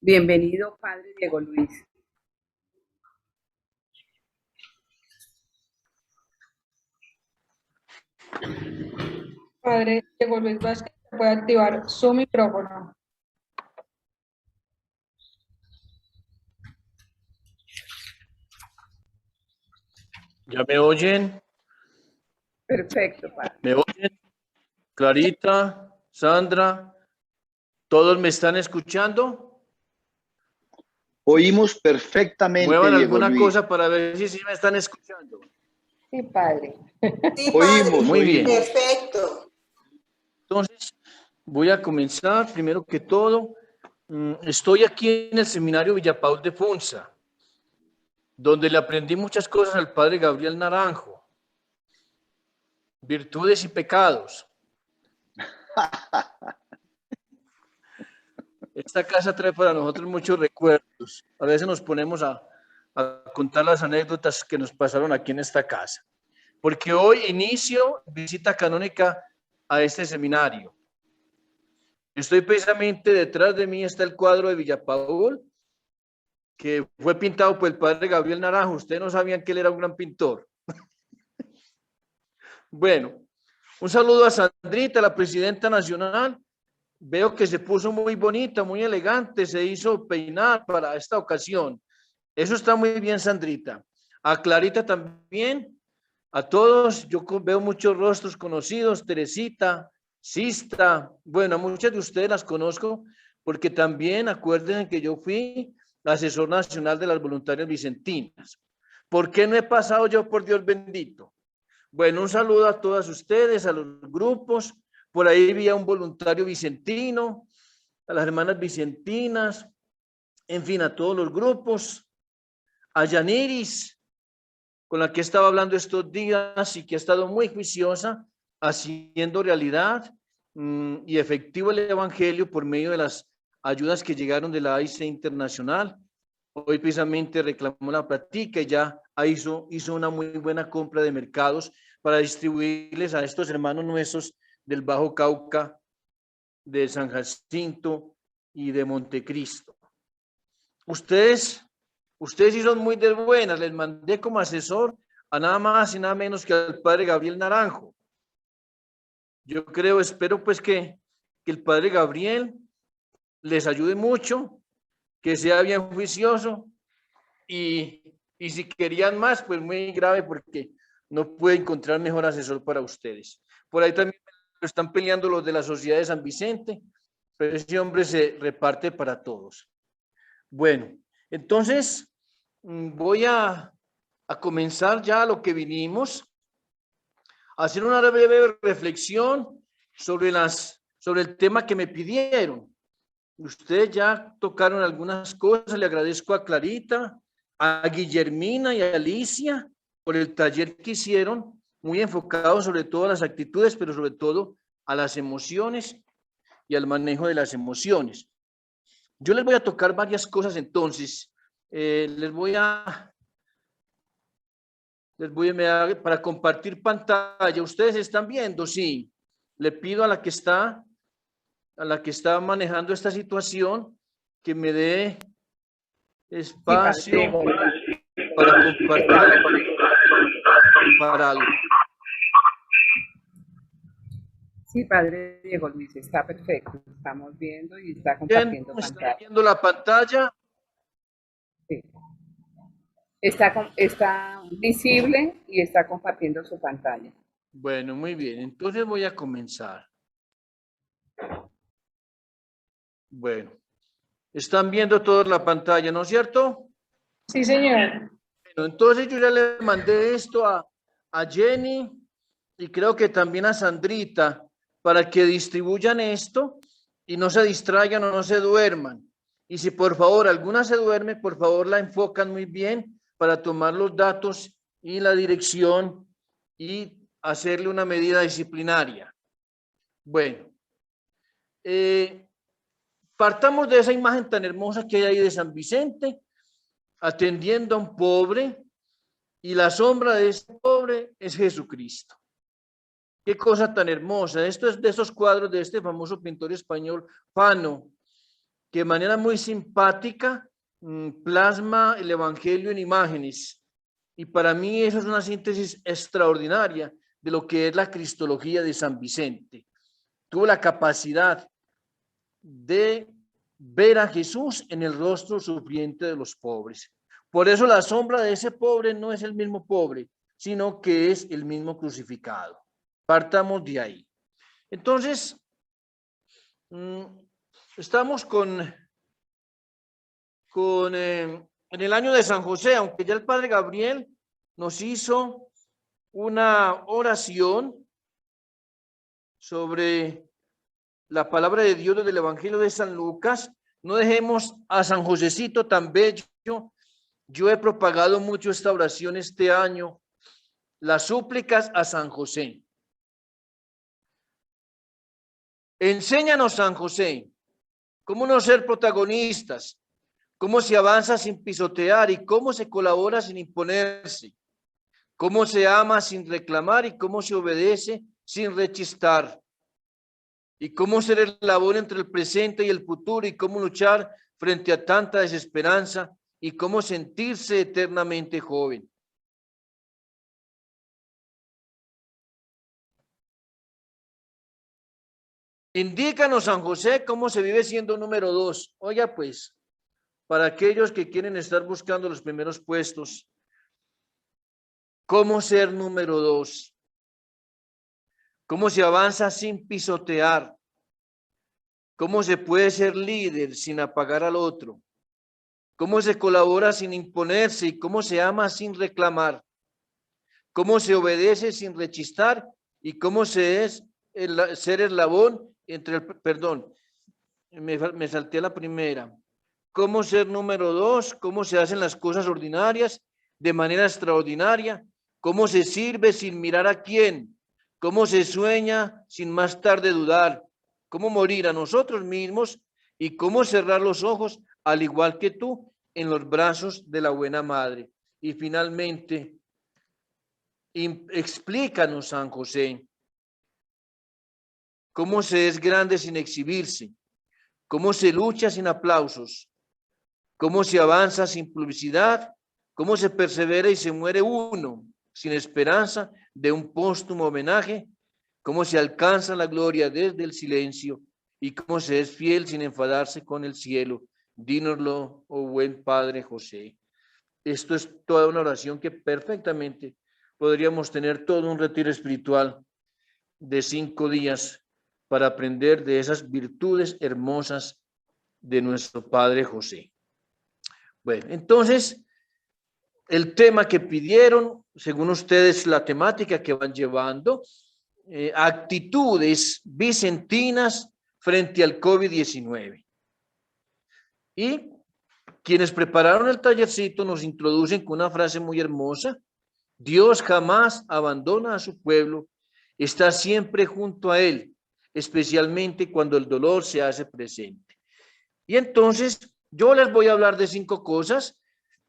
Bienvenido, Padre Diego Luis. Padre Diego Luis Vázquez, puede activar su micrófono. ¿Ya me oyen? Perfecto, Padre. ¿Me oyen? Clarita, Sandra, ¿todos me están escuchando? Oímos perfectamente, Muevan Diego alguna Luis. cosa para ver si me están escuchando. Sí, Padre. Sí, Oímos, padre. Muy bien. Perfecto. Entonces, voy a comenzar. Primero que todo, estoy aquí en el Seminario Villapaul de Funza, donde le aprendí muchas cosas al Padre Gabriel Naranjo. Virtudes y pecados. Esta casa trae para nosotros muchos recuerdos. A veces nos ponemos a contar las anécdotas que nos pasaron aquí en esta casa. Porque hoy inicio visita canónica a este seminario. Estoy precisamente detrás de mí, está el cuadro de Villapaul, que fue pintado por el padre Gabriel Naranjo. Ustedes no sabían que él era un gran pintor. Bueno, un saludo a Sandrita, la presidenta nacional. Veo que se puso muy bonita, muy elegante, se hizo peinar para esta ocasión. Eso está muy bien, Sandrita. A Clarita también, a todos, yo veo muchos rostros conocidos, Teresita, Sista, bueno, a muchas de ustedes las conozco, porque también acuérdense que yo fui asesor nacional de las voluntarias vicentinas. ¿Por qué no he pasado yo, por Dios bendito? Bueno, un saludo a todas ustedes, a los grupos. Por ahí vi a un voluntario vicentino, a las hermanas vicentinas, en fin, a todos los grupos, a Yaniris, con la que estaba hablando estos días y que ha estado muy juiciosa, haciendo realidad y efectivo el evangelio por medio de las ayudas que llegaron de la AIC Internacional. Hoy precisamente reclamó la plática y ya hizo una muy buena compra de mercados para distribuirles a estos hermanos nuestros del Bajo Cauca, de San Jacinto y de Montecristo. Ustedes sí son muy de buenas. Les mandé como asesor a nada más y nada menos que al padre Gabriel Naranjo. Yo creo, espero pues que el padre Gabriel les ayude mucho, que sea bien juicioso y si querían más, pues muy grave porque no puede encontrar mejor asesor para ustedes. Por ahí también están peleando los de la Sociedad de San Vicente, pero ese hombre se reparte para todos. Bueno, entonces voy a comenzar ya lo que vinimos, a hacer una breve reflexión sobre el tema que me pidieron. Ustedes ya tocaron algunas cosas, le agradezco a Clarita, a Guillermina y a Alicia por el taller que hicieron, muy enfocado sobre todo a las actitudes, pero sobre todo a las emociones y al manejo de las emociones. Yo les voy a tocar varias cosas entonces. Les voy a para compartir pantalla. ¿Ustedes están viendo? Sí. Le pido a la que está manejando esta situación que me dé espacio para compartir para algo. Sí, Padre Diego Luis, está perfecto. Estamos viendo y está compartiendo ¿Están pantalla. viendo la pantalla? Sí. Está visible y está compartiendo su pantalla. Bueno, muy bien. Entonces voy a comenzar. Bueno, están viendo toda la pantalla, ¿no es cierto? Sí, señor. Bueno, entonces yo ya le mandé esto a Jenny y creo que también a Sandrita para que distribuyan esto y no se distraigan o no se duerman. Y si por favor alguna se duerme, por favor la enfocan muy bien para tomar los datos y la dirección y hacerle una medida disciplinaria. Bueno, partamos de esa imagen tan hermosa que hay ahí de San Vicente, atendiendo a un pobre, y la sombra de ese pobre es Jesucristo. Qué cosa tan hermosa. Esto es de esos cuadros de este famoso pintor español, Fano. que de manera muy simpática plasma el Evangelio en imágenes. Y para mí eso es una síntesis extraordinaria de lo que es la cristología de San Vicente. Tuvo la capacidad de ver a Jesús en el rostro sufriente de los pobres. Por eso la sombra de ese pobre no es el mismo pobre, sino que es el mismo crucificado. Partamos de ahí. Entonces, estamos en el año de San José, aunque ya el Padre Gabriel nos hizo una oración sobre la palabra de Dios del Evangelio de San Lucas. No dejemos a San Josecito tan bello. Yo he propagado mucho esta oración este año, las súplicas a San José. Enséñanos, San José, cómo no ser protagonistas, cómo se avanza sin pisotear y cómo se colabora sin imponerse, cómo se ama sin reclamar y cómo se obedece sin rechistar, y cómo ser el labor entre el presente y el futuro y cómo luchar frente a tanta desesperanza y cómo sentirse eternamente joven. Indícanos, San José, cómo se vive siendo número 2. Oiga, pues, para aquellos que quieren estar buscando los primeros puestos, ¿cómo ser número 2? ¿Cómo se avanza sin pisotear? ¿Cómo se puede ser líder sin apagar al otro? ¿Cómo se colabora sin imponerse y cómo se ama sin reclamar? ¿Cómo se obedece sin rechistar y cómo se es ser eslabón entre el, perdón, me salté a la primera. ¿Cómo ser número 2? ¿Cómo se hacen las cosas ordinarias de manera extraordinaria? ¿Cómo se sirve sin mirar a quién? ¿Cómo se sueña sin más tarde dudar? ¿Cómo morir a nosotros mismos y cómo cerrar los ojos al igual que tú en los brazos de la buena madre? Y finalmente, explícanos, San José, cómo se es grande sin exhibirse, cómo se lucha sin aplausos, cómo se avanza sin publicidad, cómo se persevera y se muere uno sin esperanza de un póstumo homenaje, cómo se alcanza la gloria desde el silencio y cómo se es fiel sin enfadarse con el cielo. Dínoslo, oh buen Padre José. Esto es toda una oración que perfectamente podríamos tener todo un retiro espiritual de 5 días para aprender de esas virtudes hermosas de nuestro Padre José. Bueno, entonces, el tema que pidieron, según ustedes, la temática que van llevando, actitudes vicentinas frente al COVID-19. Y quienes prepararon el tallercito nos introducen con una frase muy hermosa: Dios jamás abandona a su pueblo, está siempre junto a él, especialmente cuando el dolor se hace presente. Y entonces yo les voy a hablar de 5 cosas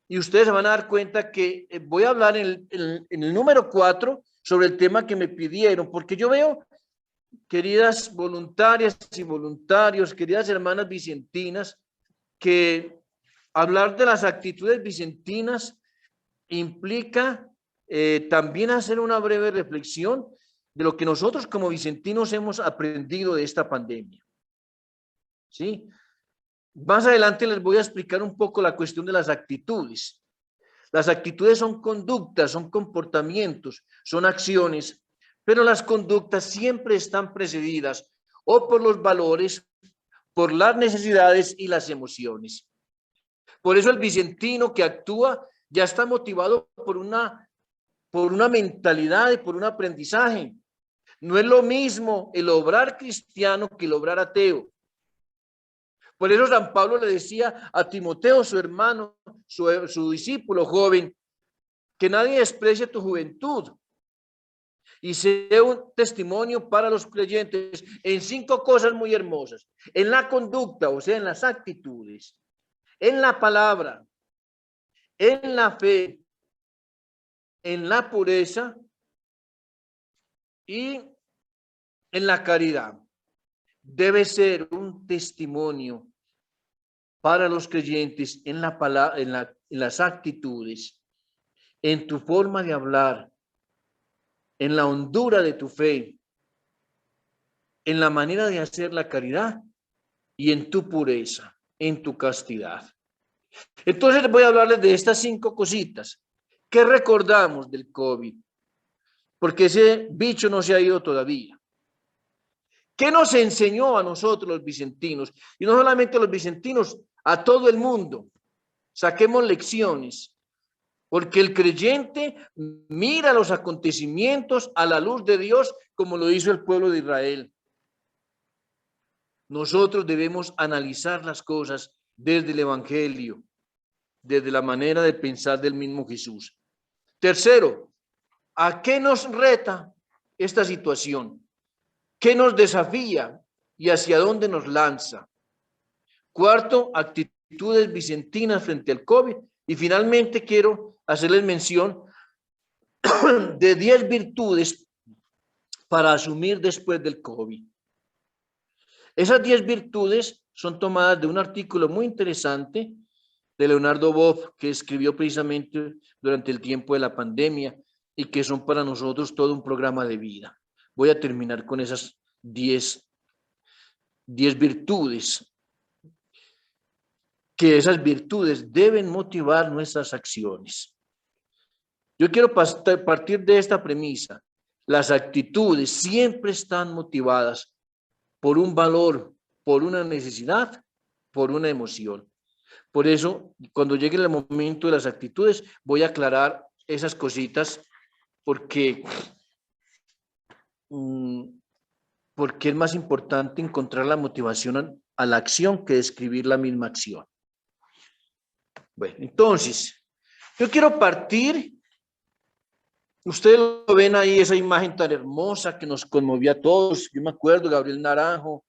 y ustedes se van a dar cuenta que voy a hablar en el número 4 sobre el tema que me pidieron, porque yo veo, queridas voluntarias y voluntarios, queridas hermanas vicentinas, que hablar de las actitudes vicentinas implica también hacer una breve reflexión de lo que nosotros como vicentinos hemos aprendido de esta pandemia. ¿Sí? Más adelante les voy a explicar un poco la cuestión de las actitudes. Las actitudes son conductas, son comportamientos, son acciones, pero las conductas siempre están precedidas o por los valores, por las necesidades y las emociones. Por eso el vicentino que actúa ya está motivado por una mentalidad y por un aprendizaje. No es lo mismo el obrar cristiano que el obrar ateo. Por eso San Pablo le decía a Timoteo, su hermano, su discípulo joven, que nadie desprecie tu juventud y sea un testimonio para los creyentes en 5 cosas muy hermosas: en la conducta, o sea, en las actitudes, en la palabra, en la fe, en la pureza y en la caridad. Debe ser un testimonio para los creyentes en la palabra, en las actitudes, en tu forma de hablar, en la hondura de tu fe, en la manera de hacer la caridad y en tu pureza, en tu castidad. Entonces voy a hablarles de estas 5 cositas que recordamos del COVID, porque ese bicho no se ha ido todavía. ¿Qué nos enseñó a nosotros los vicentinos? Y no solamente a los vicentinos, a todo el mundo. Saquemos lecciones, porque el creyente mira los acontecimientos a la luz de Dios, como lo hizo el pueblo de Israel. Nosotros debemos analizar las cosas desde el Evangelio, desde la manera de pensar del mismo Jesús. Tercero, ¿a qué nos reta esta situación? ¿Qué nos desafía y hacia dónde nos lanza? Cuarto, actitudes vicentinas frente al COVID. Y finalmente quiero hacerles mención de 10 virtudes para asumir después del COVID. Esas 10 virtudes son tomadas de un artículo muy interesante de Leonardo Boff, que escribió precisamente durante el tiempo de la pandemia y que son para nosotros todo un programa de vida. Voy a terminar con esas 10 virtudes, que esas virtudes deben motivar nuestras acciones. Yo quiero partir de esta premisa. Las actitudes siempre están motivadas por un valor, por una necesidad, por una emoción. Por eso, cuando llegue el momento de las actitudes, voy a aclarar esas cositas porque es más importante encontrar la motivación a la acción que describir la misma acción. Bueno, entonces, yo quiero partir. Ustedes lo ven ahí, esa imagen tan hermosa que nos conmovió a todos. Yo me acuerdo, Gabriel Naranjo,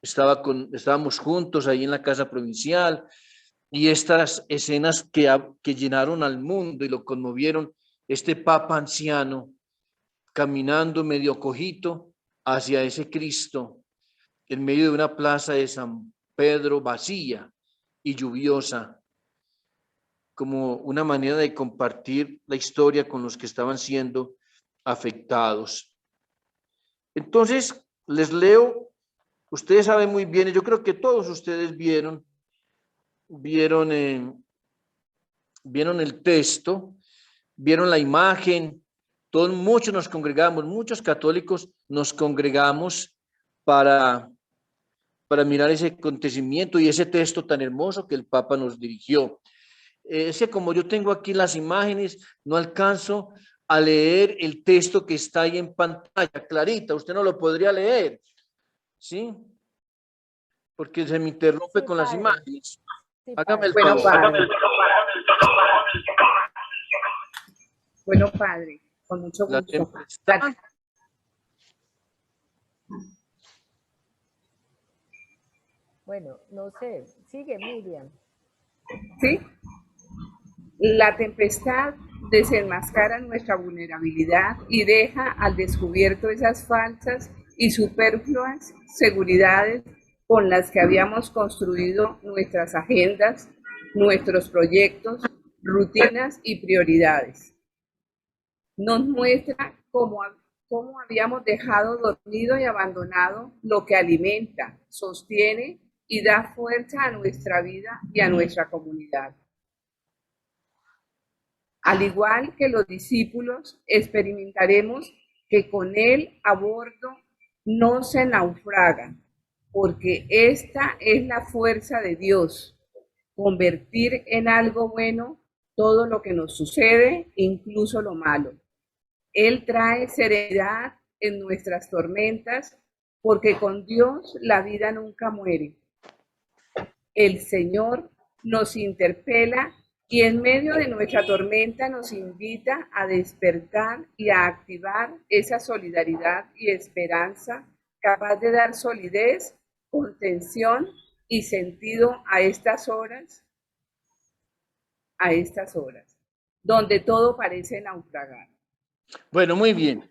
estábamos juntos ahí en la casa provincial, y estas escenas que llenaron al mundo y lo conmovieron, este papa anciano caminando medio cojito hacia ese Cristo en medio de una plaza de San Pedro vacía y lluviosa, como una manera de compartir la historia con los que estaban siendo afectados. Entonces, les leo, ustedes saben muy bien, y yo creo que todos ustedes vieron el texto, vieron la imagen, muchos nos congregamos, muchos católicos nos congregamos para mirar ese acontecimiento y ese texto tan hermoso que el Papa nos dirigió. Como yo tengo aquí las imágenes, no alcanzo a leer el texto que está ahí en pantalla, clarita, usted no lo podría leer, ¿sí? Porque se me interrumpe con las imágenes. Hágame el favor. Bueno, padre, con mucho gusto. Bueno, no sé, sigue Miriam. Sí. La tempestad desenmascara nuestra vulnerabilidad y deja al descubierto esas falsas y superfluas seguridades con las que habíamos construido nuestras agendas, nuestros proyectos, rutinas y prioridades. Nos muestra cómo habíamos dejado dormido y abandonado lo que alimenta, sostiene y da fuerza a nuestra vida y a nuestra comunidad. Al igual que los discípulos, experimentaremos que con él a bordo no se naufraga, porque esta es la fuerza de Dios, convertir en algo bueno todo lo que nos sucede, incluso lo malo. Él trae serenidad en nuestras tormentas, porque con Dios la vida nunca muere. El Señor nos interpela y en medio de nuestra tormenta nos invita a despertar y a activar esa solidaridad y esperanza capaz de dar solidez, contención y sentido a estas horas, donde todo parece naufragar. Bueno, muy bien.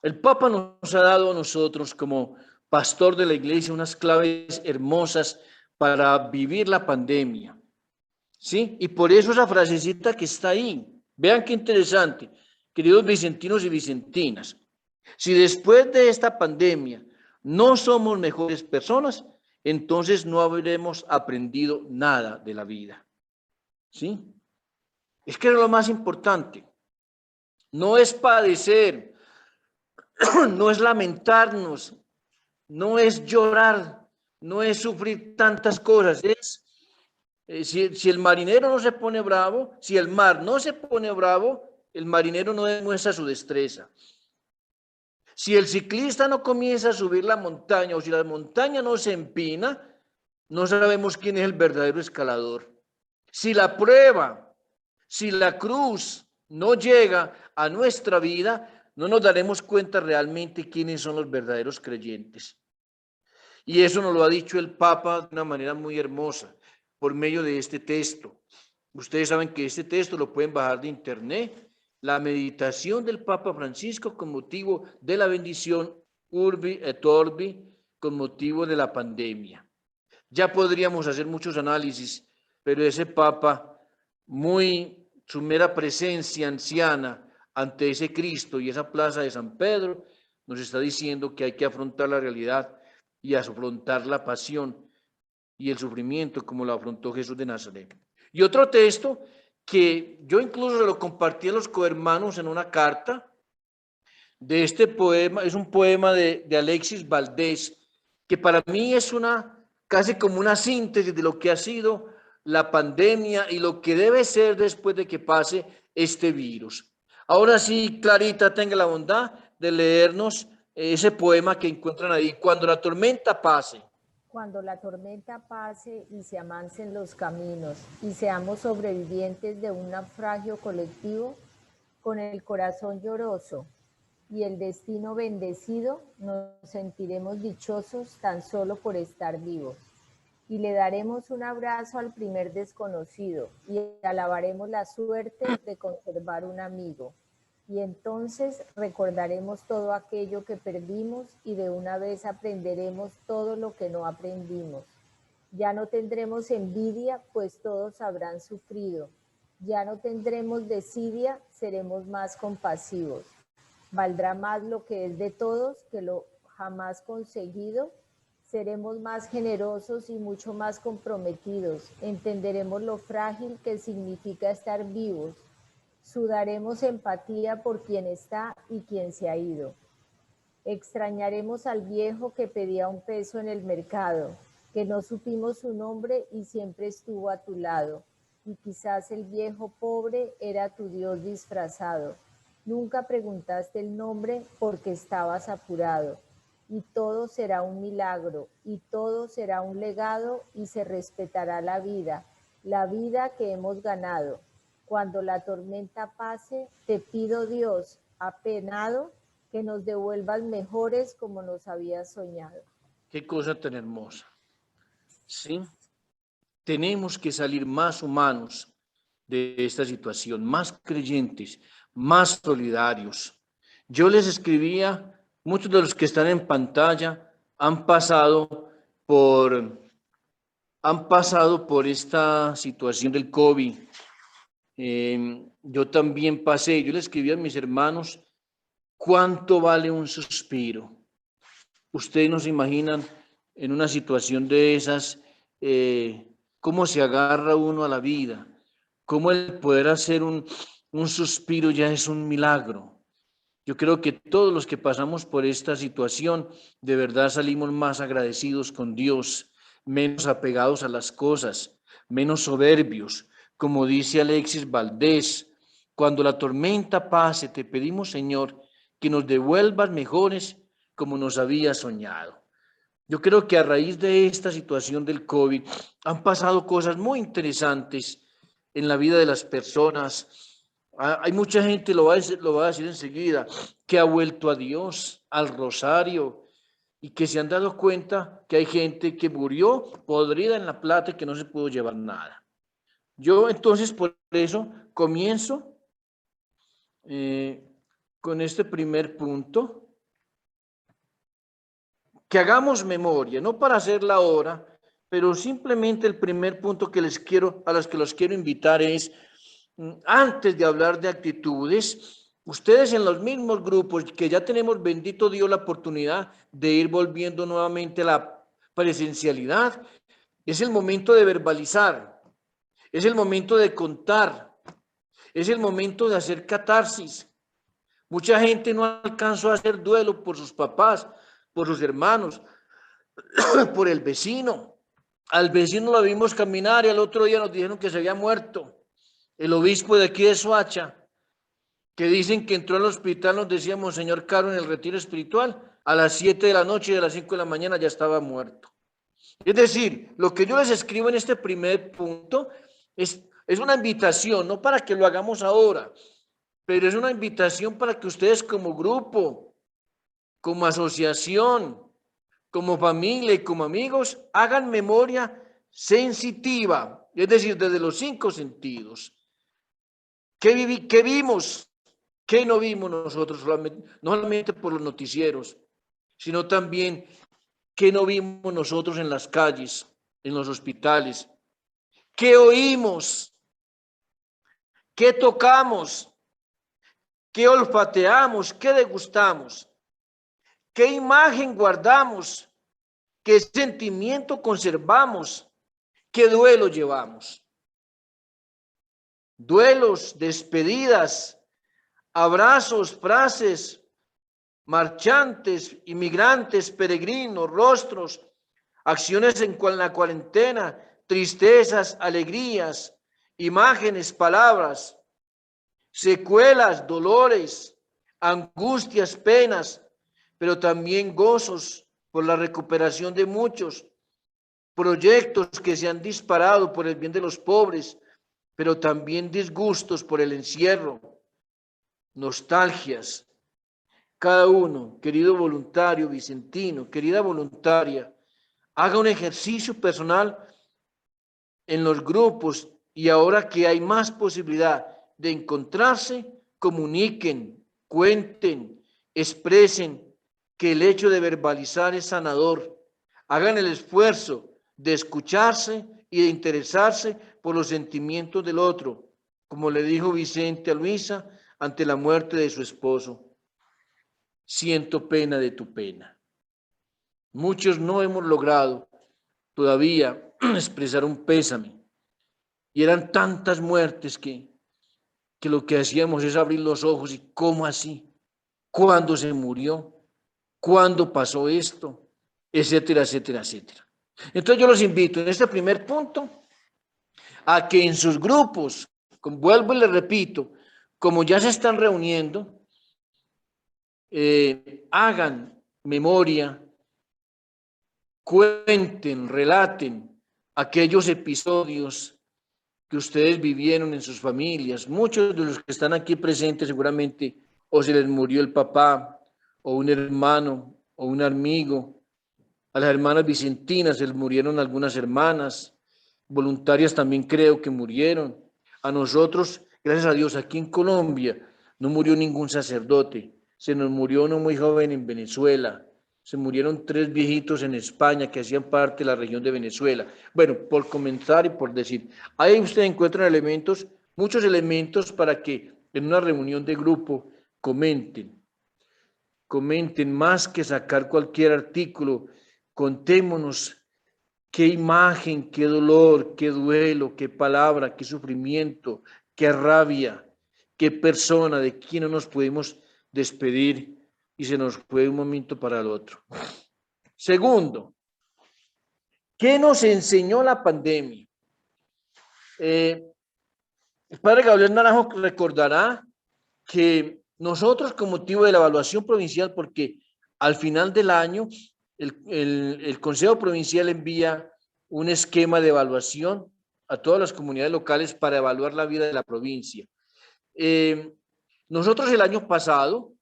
El Papa nos ha dado a nosotros como pastor de la iglesia unas claves hermosas para vivir la pandemia. ¿Sí? Y por eso esa frasecita que está ahí. Vean qué interesante, queridos vicentinos y vicentinas. Si después de esta pandemia no somos mejores personas, entonces no habremos aprendido nada de la vida. ¿Sí? Es que es lo más importante. No es padecer, no es lamentarnos, no es llorar, no es sufrir tantas cosas, es si el marinero no se pone bravo, si el mar no se pone bravo, el marinero no demuestra su destreza. Si el ciclista no comienza a subir la montaña o si la montaña no se empina, no sabemos quién es el verdadero escalador. Si la prueba, si la cruz no llega a nuestra vida, no nos daremos cuenta realmente quiénes son los verdaderos creyentes. Y eso nos lo ha dicho el Papa de una manera muy hermosa, por medio de este texto. Ustedes saben que este texto lo pueden bajar de internet, la meditación del Papa Francisco con motivo de la bendición Urbi et Orbi, con motivo de la pandemia. Ya podríamos hacer muchos análisis, pero ese Papa, su mera presencia anciana ante ese Cristo y esa plaza de San Pedro, nos está diciendo que hay que afrontar la realidad y afrontar la pasión y el sufrimiento como lo afrontó Jesús de Nazaret. Y otro texto que yo incluso lo compartí a los cohermanos en una carta de este poema, es un poema de Alexis Valdés, que para mí es casi como una síntesis de lo que ha sido la pandemia y lo que debe ser después de que pase este virus. Ahora sí, Clarita, tenga la bondad de leernos ese poema que encuentran ahí, Cuando la tormenta pase. Cuando la tormenta pase y se amancen los caminos y seamos sobrevivientes de un naufragio colectivo, con el corazón lloroso y el destino bendecido, nos sentiremos dichosos tan solo por estar vivos. Y le daremos un abrazo al primer desconocido y alabaremos la suerte de conservar un amigo. Y entonces recordaremos todo aquello que perdimos y de una vez aprenderemos todo lo que no aprendimos. Ya no tendremos envidia, pues todos habrán sufrido. Ya no tendremos desidia, seremos más compasivos. Valdrá más lo que es de todos que lo jamás conseguido. Seremos más generosos y mucho más comprometidos. Entenderemos lo frágil que significa estar vivos. Sudaremos empatía por quien está y quien se ha ido. Extrañaremos al viejo que pedía un peso en el mercado, que no supimos su nombre y siempre estuvo a tu lado. Y quizás el viejo pobre era tu Dios disfrazado. Nunca preguntaste el nombre porque estabas apurado. Y todo será un milagro, y todo será un legado, y se respetará la vida que hemos ganado. Cuando la tormenta pase, te pido, Dios, apenado, que nos devuelvas mejores como nos habías soñado. Qué cosa tan hermosa. Sí, tenemos que salir más humanos de esta situación, más creyentes, más solidarios. Yo les escribía, muchos de los que están en pantalla han pasado por esta situación del COVID. Yo también pasé, yo le escribí a mis hermanos, ¿cuánto vale un suspiro? Ustedes no se imaginan en una situación de esas, cómo se agarra uno a la vida, cómo el poder hacer un suspiro ya es un milagro. Yo creo que todos los que pasamos por esta situación, de verdad salimos más agradecidos con Dios, menos apegados a las cosas, menos soberbios. Como dice Alexis Valdés, cuando la tormenta pase, te pedimos, Señor, que nos devuelvas mejores como nos había soñado. Yo creo que a raíz de esta situación del COVID han pasado cosas muy interesantes en la vida de las personas. Hay mucha gente, lo va a decir enseguida, que ha vuelto a Dios, al rosario, y que se han dado cuenta que hay gente que murió podrida en la plata y que no se pudo llevar nada. Yo entonces por eso comienzo con este primer punto, que hagamos memoria, no para hacerla ahora, pero simplemente el primer punto que a los que los quiero invitar es, antes de hablar de actitudes, ustedes en los mismos grupos que ya tenemos, bendito Dios, la oportunidad de ir volviendo nuevamente a la presencialidad, es el momento de verbalizar, es el momento de contar, es el momento de hacer catarsis. Mucha gente no alcanzó a hacer duelo por sus papás, por sus hermanos, por el vecino. Al vecino lo vimos caminar y al otro día nos dijeron que se había muerto. El obispo de aquí de Soacha, que dicen que entró al hospital, nos decía Monseñor Caro en el retiro espiritual, a las 7 de la noche y a las 5 de la mañana ya estaba muerto. Es decir, lo que yo les escribo en este primer punto es una invitación, no para que lo hagamos ahora, pero es una invitación para que ustedes como grupo, como asociación, como familia y como amigos, hagan memoria sensitiva, es decir, desde los 5 sentidos. ¿Qué vimos? ¿Qué no vimos nosotros? No solamente por los noticieros, sino también qué no vimos nosotros en las calles, en los hospitales. ¿Qué oímos? ¿Qué tocamos? ¿Qué olfateamos? ¿Qué degustamos? ¿Qué imagen guardamos? ¿Qué sentimiento conservamos? ¿Qué duelo llevamos? Duelos, despedidas, abrazos, frases, marchantes, inmigrantes, peregrinos, rostros, acciones en la cuarentena, tristezas, alegrías, imágenes, palabras, secuelas, dolores, angustias, penas, pero también gozos por la recuperación de muchos, proyectos que se han disparado por el bien de los pobres, pero también disgustos por el encierro, nostalgias. Cada uno, querido voluntario vicentino, querida voluntaria, haga un ejercicio personal en los grupos y ahora que hay más posibilidad de encontrarse, comuniquen, cuenten, expresen que el hecho de verbalizar es sanador. Hagan el esfuerzo de escucharse y de interesarse por los sentimientos del otro, como le dijo Vicente a Luisa ante la muerte de su esposo. Siento pena de tu pena. Muchos no hemos logrado todavía expresar un pésame. Y eran tantas muertes que lo que hacíamos es abrir los ojos y ¿cómo así? ¿Cuándo se murió? ¿Cuándo pasó esto? Etcétera, etcétera, etcétera. Entonces yo los invito en este primer punto a que en sus grupos, vuelvo y les repito, como ya se están reuniendo, hagan memoria, cuenten, relaten aquellos episodios que ustedes vivieron en sus familias. Muchos de los que están aquí presentes seguramente o se les murió el papá, o un hermano, o un amigo. A las hermanas vicentinas se les murieron algunas hermanas, voluntarias también creo que murieron. A nosotros, gracias a Dios, aquí en Colombia no murió ningún sacerdote, se nos murió uno muy joven en Venezuela, se murieron 3 viejitos en España que hacían parte de la región de Venezuela. Bueno, por comentar y por decir, ahí ustedes encuentran elementos, muchos elementos para que en una reunión de grupo comenten más que sacar cualquier artículo, contémonos qué imagen, qué dolor, qué duelo, qué palabra, qué sufrimiento, qué rabia, qué persona, de quién no nos pudimos despedir y se nos fue de un momento para el otro. Segundo, ¿qué nos enseñó la pandemia? El padre Gabriel Naranjo recordará que nosotros con motivo de la evaluación provincial, porque al final del año el Consejo Provincial envía un esquema de evaluación a todas las comunidades locales para evaluar la vida de la provincia. Nosotros el año pasado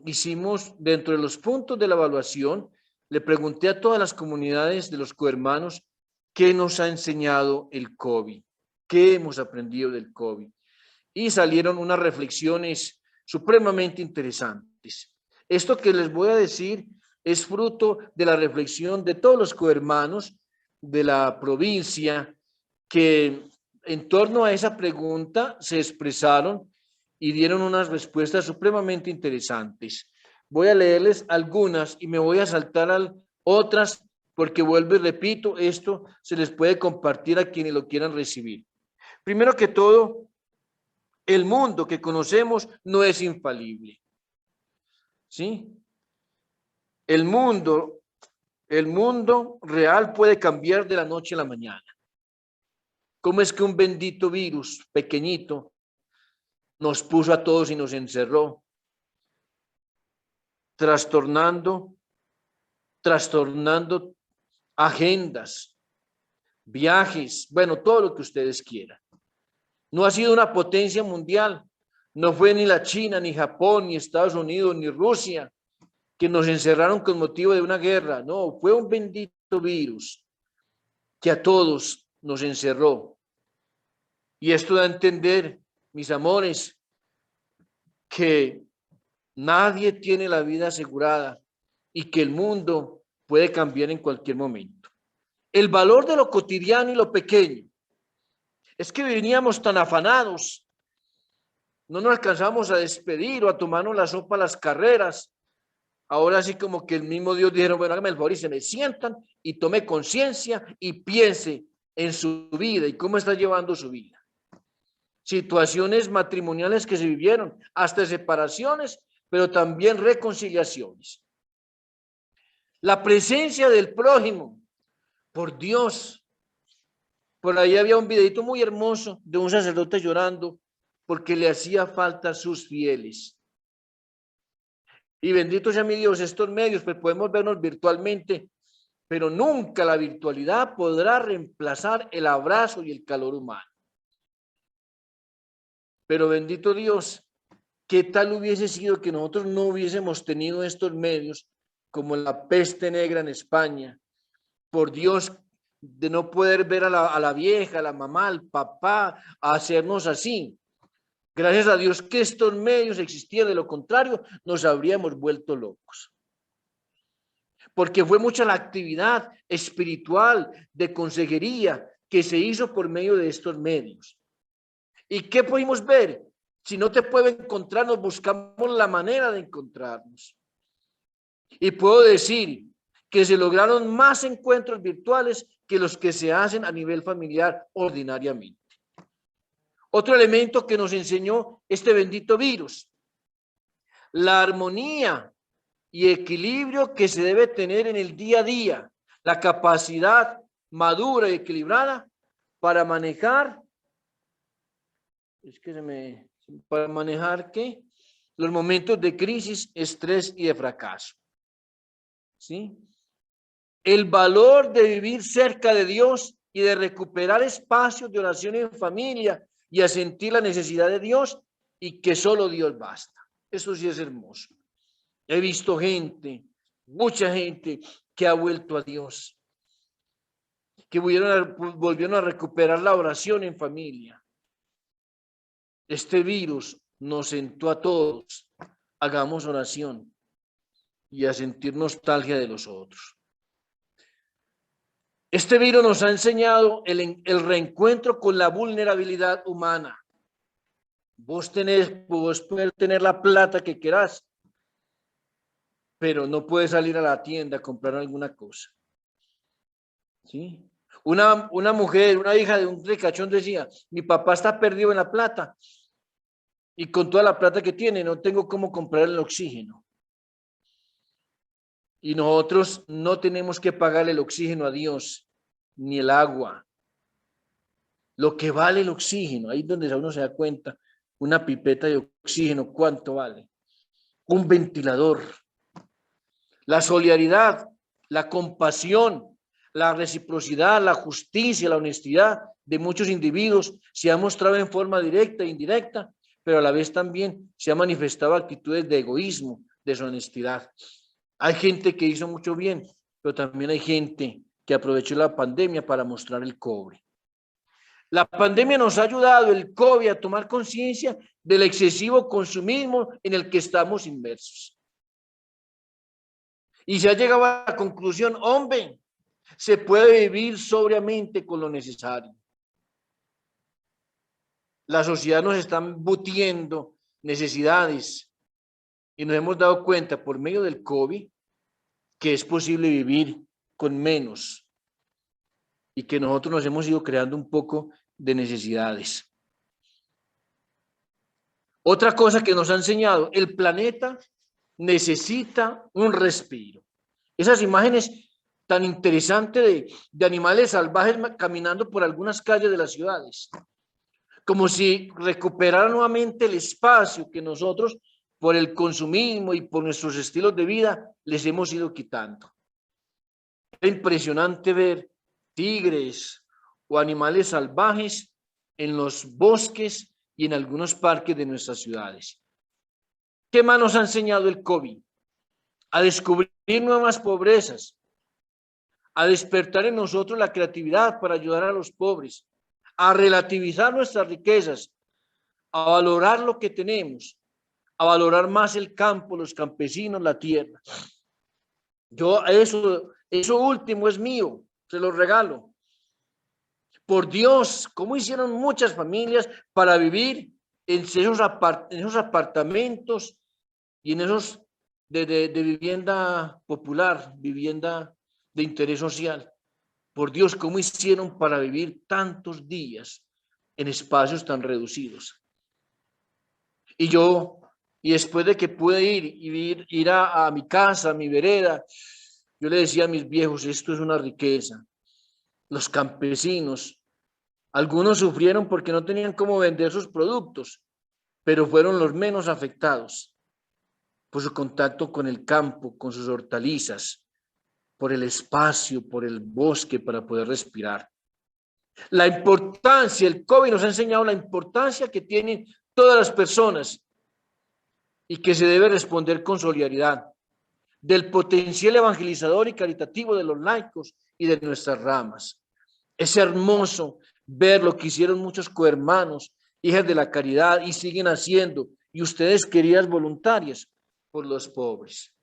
hicimos, dentro de los puntos de la evaluación, le pregunté a todas las comunidades de los cohermanos qué nos ha enseñado el COVID, qué hemos aprendido del COVID. Y salieron unas reflexiones supremamente interesantes. Esto que les voy a decir es fruto de la reflexión de todos los cohermanos de la provincia que en torno a esa pregunta se expresaron y dieron unas respuestas supremamente interesantes. Voy a leerles algunas y me voy a saltar a otras porque vuelvo y repito, esto se les puede compartir a quienes lo quieran recibir. Primero que todo, el mundo que conocemos no es infalible. ¿Sí? El mundo real puede cambiar de la noche a la mañana. ¿Cómo es que un bendito virus pequeñito nos puso a todos y nos encerró, trastornando agendas, viajes, bueno, todo lo que ustedes quieran? No ha sido una potencia mundial, no fue ni la China, ni Japón, ni Estados Unidos, ni Rusia, que nos encerraron con motivo de una guerra. No, fue un bendito virus que a todos nos encerró. Y esto da a entender, mis amores, que nadie tiene la vida asegurada y que el mundo puede cambiar en cualquier momento. El valor de lo cotidiano y lo pequeño. Es que veníamos tan afanados, no nos alcanzamos a despedir o a tomarnos la sopa a las carreras. Ahora sí como que el mismo Dios dijeron, bueno, hágame el favor y se me sientan y tome conciencia y piense en su vida y cómo está llevando su vida. Situaciones matrimoniales que se vivieron, hasta separaciones, pero también reconciliaciones. La presencia del prójimo, por Dios. Por ahí había un videito muy hermoso de un sacerdote llorando porque le hacía falta a sus fieles. Y bendito sea mi Dios, estos medios, pues podemos vernos virtualmente, pero nunca la virtualidad podrá reemplazar el abrazo y el calor humano. Pero bendito Dios, ¿qué tal hubiese sido que nosotros no hubiésemos tenido estos medios como la peste negra en España? Por Dios, de no poder ver a la vieja, a la mamá, al papá, a hacernos así. Gracias a Dios que estos medios existían, de lo contrario nos habríamos vuelto locos. Porque fue mucha la actividad espiritual de consejería que se hizo por medio de estos medios. ¿Y qué pudimos ver? Si no te puedo encontrar, nos buscamos la manera de encontrarnos. Y puedo decir que se lograron más encuentros virtuales que los que se hacen a nivel familiar ordinariamente. Otro elemento que nos enseñó este bendito virus, la armonía y equilibrio que se debe tener en el día a día, la capacidad madura y equilibrada para manejar, para manejar ¿qué? Los momentos de crisis, estrés y de fracaso. ¿Sí? El valor de vivir cerca de Dios y de recuperar espacios de oración en familia y a sentir la necesidad de Dios y que solo Dios basta. Eso sí es hermoso. He visto gente, mucha gente que ha vuelto a Dios, que volvieron a recuperar la oración en familia. Este virus nos sentó a todos, hagamos oración y a sentir nostalgia de los otros. Este virus nos ha enseñado el reencuentro con la vulnerabilidad humana. Vos puedes tener la plata que querás, pero no puedes salir a la tienda a comprar alguna cosa. ¿Sí? Una mujer, una hija de un ricachón decía, mi papá está perdido en la plata y con toda la plata que tiene no tengo cómo comprar el oxígeno. Y nosotros no tenemos que pagar el oxígeno a Dios, ni el agua. Lo que vale el oxígeno, ahí es donde uno se da cuenta, una pipeta de oxígeno, ¿cuánto vale? Un ventilador. La solidaridad, la compasión, la reciprocidad, la justicia, la honestidad de muchos individuos se ha mostrado en forma directa e indirecta, pero a la vez también se ha manifestado actitudes de egoísmo, deshonestidad. Hay gente que hizo mucho bien, pero también hay gente que aprovechó la pandemia para mostrar el cobre. La pandemia nos ha ayudado, el COVID, a tomar conciencia del excesivo consumismo en el que estamos inmersos. Y se ha llegado a la conclusión, hombre, Se puede vivir sobriamente con lo necesario. La sociedad nos está embutiendo necesidades y nos hemos dado cuenta por medio del COVID que es posible vivir con menos y que nosotros nos hemos ido creando un poco de necesidades. Otra cosa que nos ha enseñado, el planeta necesita un respiro. Esas imágenes tan interesantes de animales salvajes caminando por algunas calles de las ciudades, como si recuperaran nuevamente el espacio que nosotros, por el consumismo y por nuestros estilos de vida, les hemos ido quitando. Es impresionante ver tigres o animales salvajes en los bosques y en algunos parques de nuestras ciudades. ¿Qué más nos ha enseñado el COVID? A descubrir nuevas pobrezas, a despertar en nosotros la creatividad para ayudar a los pobres, a relativizar nuestras riquezas, a valorar lo que tenemos, a valorar más el campo, los campesinos, la tierra. Yo eso último es mío, se lo regalo. Por Dios, ¿cómo hicieron muchas familias para vivir en esos apartamentos y en esos de vivienda popular, vivienda de interés social? Por Dios, ¿cómo hicieron para vivir tantos días en espacios tan reducidos? Y después de que pude ir a mi casa, a mi vereda, yo le decía a mis viejos, esto es una riqueza. Los campesinos, algunos sufrieron porque no tenían cómo vender sus productos, pero fueron los menos afectados por su contacto con el campo, con sus hortalizas, por el espacio, por el bosque para poder respirar. La importancia, el COVID nos ha enseñado la importancia que tienen todas las personas y que se debe responder con solidaridad, del potencial evangelizador y caritativo de los laicos y de nuestras ramas. Es hermoso ver lo que hicieron muchos cohermanos, hijas de la caridad, y siguen haciendo, y ustedes, queridas voluntarias, por los pobres.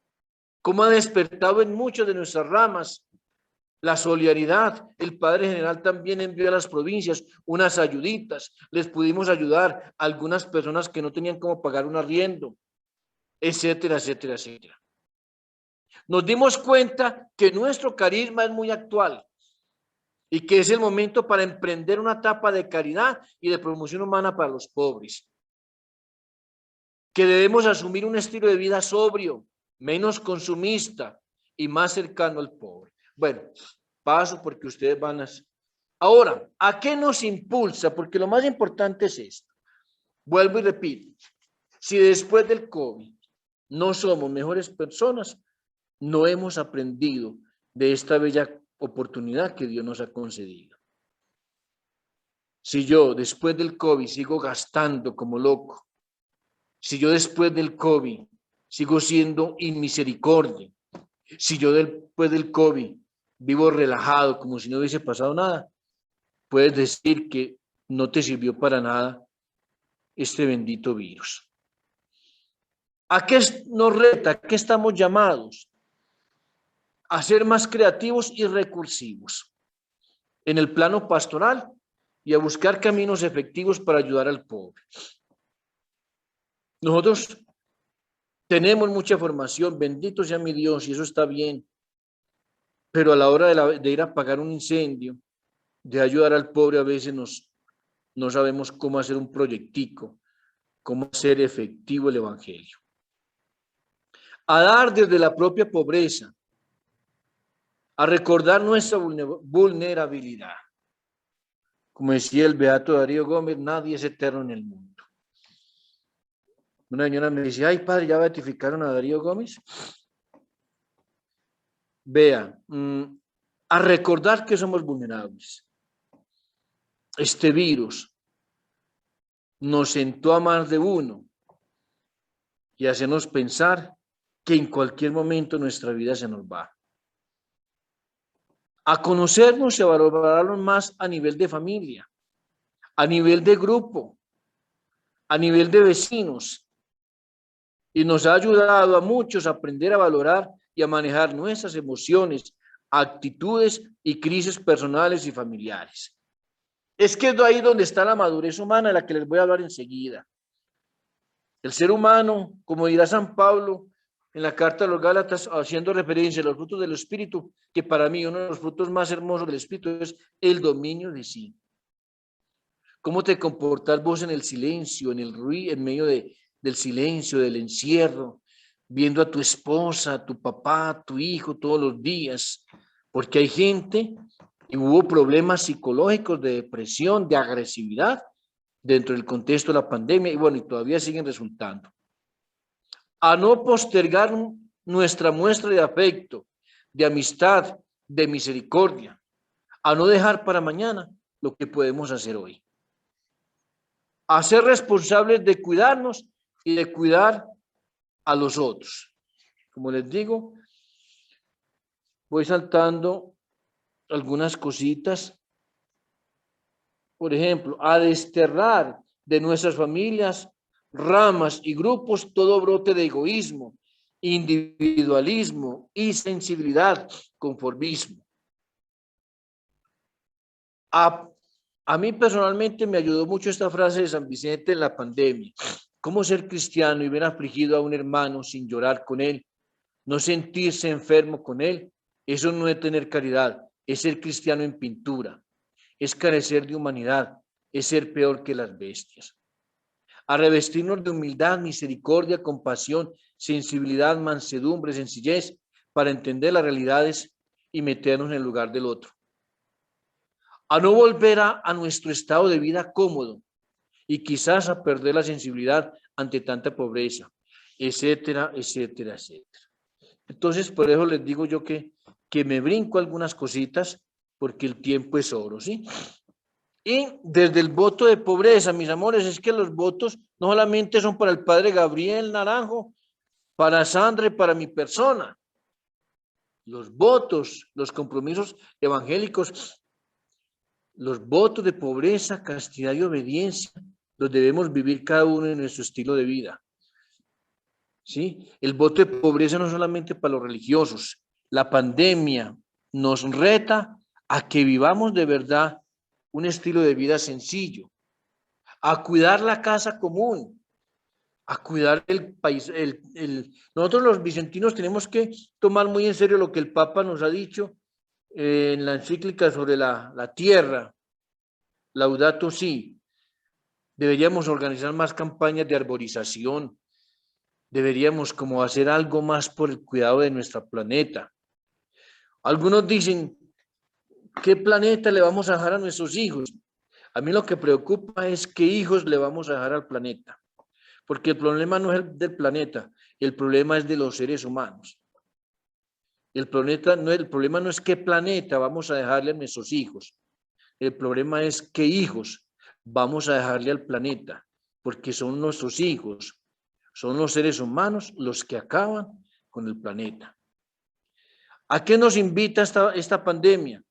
Cómo ha despertado en muchas de nuestras ramas la solidaridad. El Padre General también envió a las provincias unas ayuditas, les pudimos ayudar a algunas personas que no tenían cómo pagar un arriendo, etcétera, etcétera, etcétera. Nos dimos cuenta que nuestro carisma es muy actual y que es el momento para emprender una etapa de caridad y de promoción humana para los pobres. Que debemos asumir un estilo de vida sobrio, menos consumista y más cercano al pobre. Bueno, paso porque ustedes van a... Ahora, ¿a qué nos impulsa? Porque lo más importante es esto. Vuelvo y repito. Si después del COVID no somos mejores personas, no hemos aprendido de esta bella oportunidad que Dios nos ha concedido. Si yo después del COVID sigo gastando como loco, si yo después del COVID sigo siendo inmisericordia, si yo después del COVID vivo relajado como si no hubiese pasado nada, puedes decir que no te sirvió para nada este bendito virus. ¿A qué nos reta? ¿A qué estamos llamados? A ser más creativos y recursivos en el plano pastoral y a buscar caminos efectivos para ayudar al pobre. Nosotros tenemos mucha formación, bendito sea mi Dios, y eso está bien, pero a la hora de ir a apagar un incendio, de ayudar al pobre, a veces no sabemos cómo hacer un proyectico, cómo hacer efectivo el evangelio. A dar desde la propia pobreza, a recordar nuestra vulnerabilidad. Como decía el beato Darío Gómez, nadie es eterno en el mundo. Una señora me dice, ay padre, ¿ya beatificaron a Darío Gómez? Vea, a recordar que somos vulnerables. Este virus nos sentó a más de uno y hacernos pensar que en cualquier momento nuestra vida se nos va. A conocernos y a valorarnos más a nivel de familia, a nivel de grupo, a nivel de vecinos. Y nos ha ayudado a muchos a aprender a valorar y a manejar nuestras emociones, actitudes y crisis personales y familiares. Es que es ahí donde está la madurez humana, de la que les voy a hablar enseguida. El ser humano, como dirá San Pablo en la carta a los Gálatas, haciendo referencia a los frutos del Espíritu, que para mí uno de los frutos más hermosos del Espíritu es el dominio de sí. ¿Cómo te comportas vos en el silencio, en el ruido, en medio del silencio, del encierro, viendo a tu esposa, a tu papá, a tu hijo todos los días? Porque hay gente y hubo problemas psicológicos de depresión, de agresividad dentro del contexto de la pandemia y bueno, y todavía siguen resultando. A no postergar nuestra muestra de afecto, de amistad, de misericordia, a no dejar para mañana lo que podemos hacer hoy. A ser responsables de cuidarnos y de cuidar a los otros. Como les digo, voy saltando algunas cositas. Por ejemplo, a desterrar de nuestras familias, ramas y grupos todo brote de egoísmo, individualismo, insensibilidad, conformismo. A mí personalmente me ayudó mucho esta frase de San Vicente en la pandemia. ¿Cómo ser cristiano y ver afligido a un hermano sin llorar con él? No sentirse enfermo con él. Eso no es tener caridad, es ser cristiano en pintura. Es carecer de humanidad, es ser peor que las bestias. A revestirnos de humildad, misericordia, compasión, sensibilidad, mansedumbre, sencillez, para entender las realidades y meternos en el lugar del otro. A no volver a nuestro estado de vida cómodo y quizás a perder la sensibilidad ante tanta pobreza, etcétera, etcétera, etcétera. Entonces, por eso les digo yo que me brinco algunas cositas porque el tiempo es oro, ¿sí? Y desde el voto de pobreza, mis amores, es que los votos no solamente son para el padre Gabriel Naranjo, para Sandra y para mi persona. Los votos, los compromisos evangélicos, los votos de pobreza, castidad y obediencia, los debemos vivir cada uno en nuestro estilo de vida. ¿Sí? El voto de pobreza no solamente para los religiosos. La pandemia nos reta a que vivamos de verdad un estilo de vida sencillo, a cuidar la casa común, a cuidar el país. Nosotros los vicentinos tenemos que tomar muy en serio lo que el Papa nos ha dicho en la encíclica sobre la tierra, Laudato Si. Deberíamos organizar más campañas de arborización, deberíamos como hacer algo más por el cuidado de nuestro planeta. Algunos dicen, ¿qué planeta le vamos a dejar a nuestros hijos? A mí lo que preocupa es qué hijos le vamos a dejar al planeta, porque el problema no es el del planeta, el problema es de los seres humanos. El problema no es qué planeta vamos a dejarle a nuestros hijos, el problema es qué hijos vamos a dejarle al planeta, porque son nuestros hijos, son los seres humanos los que acaban con el planeta. ¿A qué nos invita esta pandemia?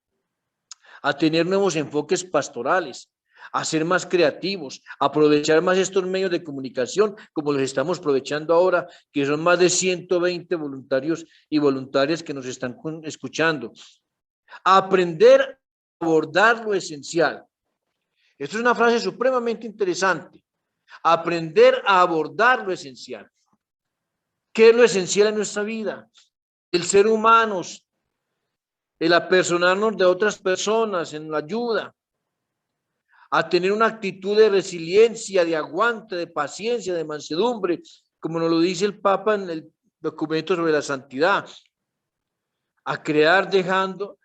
A tener nuevos enfoques pastorales, a ser más creativos, a aprovechar más estos medios de comunicación como los estamos aprovechando ahora, que son más de 120 voluntarios y voluntarias que nos están escuchando. A aprender a abordar lo esencial. Esto es una frase supremamente interesante. Aprender a abordar lo esencial. ¿Qué es lo esencial en nuestra vida? El ser humanos, el apersonarnos de otras personas en la ayuda, a tener una actitud de resiliencia, de aguante, de paciencia, de mansedumbre, como nos lo dice el Papa en el documento sobre la santidad, a crear dejando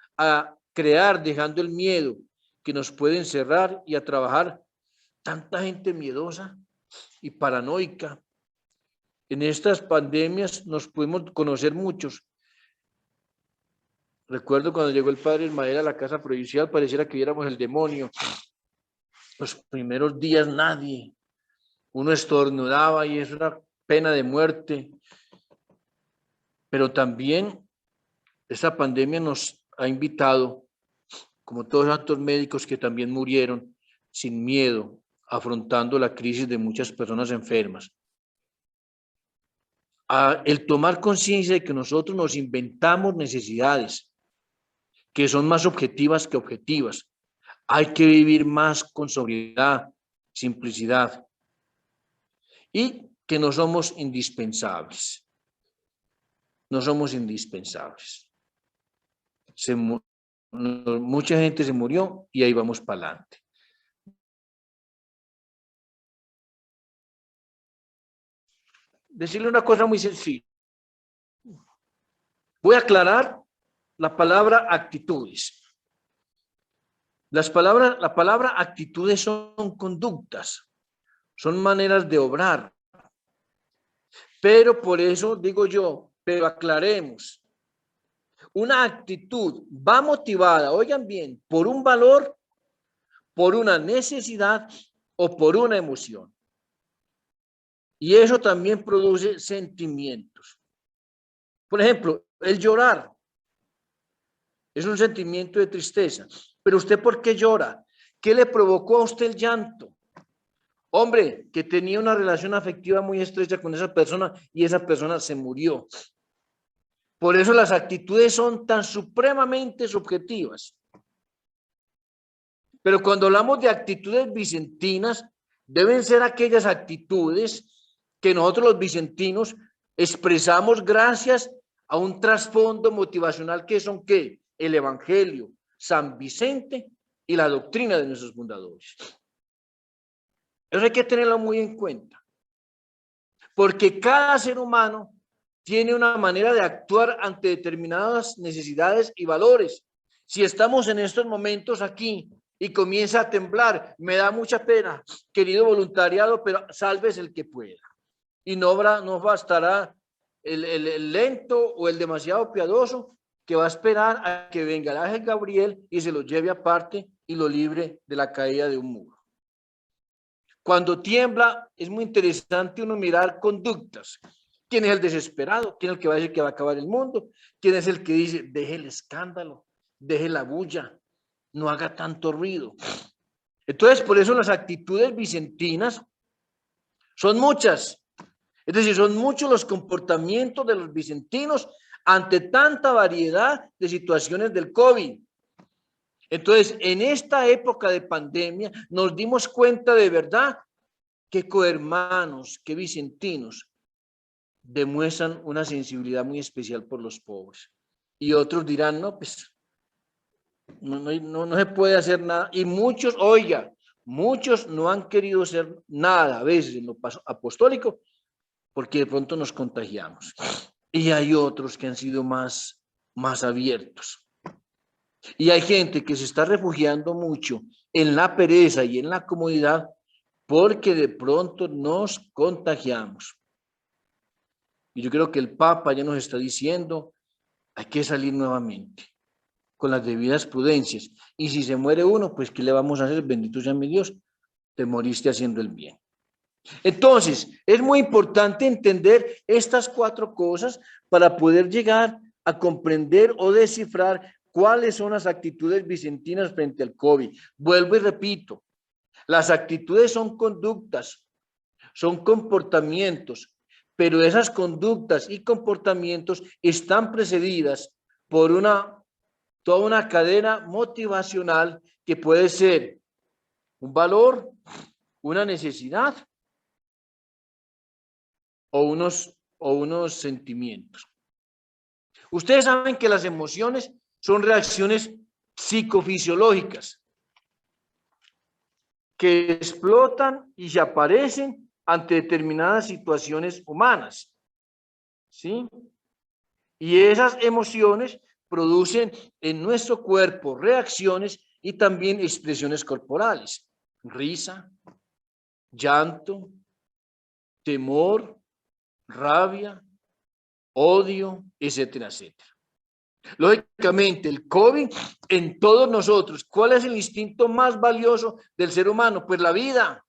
el miedo que nos puede encerrar y a trabajar tanta gente miedosa y paranoica. En estas pandemias nos pudimos conocer muchos. Recuerdo cuando llegó el padre Ismael a la casa provincial, pareciera que viéramos el demonio. Los primeros días nadie, uno estornudaba y es una pena de muerte. Pero también esta pandemia nos ha invitado, como todos los actos médicos que también murieron sin miedo, afrontando la crisis de muchas personas enfermas. El tomar conciencia de que nosotros nos inventamos necesidades, que son más objetivas que objetivas. Hay que vivir más con sobriedad, simplicidad, y que no somos indispensables. No somos indispensables. Mucha gente se murió y ahí vamos para adelante. Decirle una cosa muy sencilla. Voy a aclarar la palabra actitudes. La palabra actitudes son conductas, son maneras de obrar. Pero por eso digo yo, pero aclaremos. Una actitud va motivada, oigan bien, por un valor, por una necesidad o por una emoción. Y eso también produce sentimientos. Por ejemplo, el llorar es un sentimiento de tristeza. Pero ¿usted por qué llora? ¿Qué le provocó a usted el llanto? Hombre, que tenía una relación afectiva muy estrecha con esa persona y esa persona se murió. Por eso las actitudes son tan supremamente subjetivas. Pero cuando hablamos de actitudes vicentinas, deben ser aquellas actitudes que nosotros los vicentinos expresamos gracias a un trasfondo motivacional que son ¿qué? El Evangelio, San Vicente y la doctrina de nuestros fundadores. Eso hay que tenerlo muy en cuenta. Porque cada ser humano tiene una manera de actuar ante determinadas necesidades y valores. Si estamos en estos momentos aquí y comienza a temblar, me da mucha pena, querido voluntariado, pero salves el que pueda. Y no bastará el lento o el demasiado piadoso que va a esperar a que venga el ángel Gabriel y se lo lleve aparte y lo libre de la caída de un muro. Cuando tiembla es muy interesante uno mirar conductas. ¿Quién es el desesperado? ¿Quién es el que va a decir que va a acabar el mundo? ¿Quién es el que dice, deje el escándalo, deje la bulla, no haga tanto ruido? Entonces, por eso las actitudes vicentinas son muchas. Es decir, son muchos los comportamientos de los vicentinos ante tanta variedad de situaciones del COVID. Entonces, en esta época de pandemia, nos dimos cuenta de verdad que cohermanos, que vicentinos, demuestran una sensibilidad muy especial por los pobres. Y otros dirán, no, pues, no se puede hacer nada. Y muchos, oiga, muchos no han querido hacer nada a veces en lo apostólico, porque de pronto nos contagiamos. Y hay otros que han sido más abiertos. Y hay gente que se está refugiando mucho en la pereza y en la comodidad porque de pronto nos contagiamos. Y yo creo que el Papa ya nos está diciendo, hay que salir nuevamente con las debidas prudencias. Y si se muere uno, pues ¿qué le vamos a hacer? Bendito sea mi Dios, te moriste haciendo el bien. Entonces, es muy importante entender estas 4 cosas para poder llegar a comprender o descifrar cuáles son las actitudes vicentinas frente al COVID. Vuelvo y repito, las actitudes son conductas, son comportamientos, pero esas conductas y comportamientos están precedidas por toda una cadena motivacional que puede ser un valor, una necesidad o unos sentimientos. Ustedes saben que las emociones son reacciones psicofisiológicas que explotan y se aparecen ante determinadas situaciones humanas, ¿sí? Y esas emociones producen en nuestro cuerpo reacciones y también expresiones corporales, risa, llanto, temor, rabia, odio, etcétera, etcétera. Lógicamente, el COVID en todos nosotros, ¿cuál es el instinto más valioso del ser humano? Pues la vida.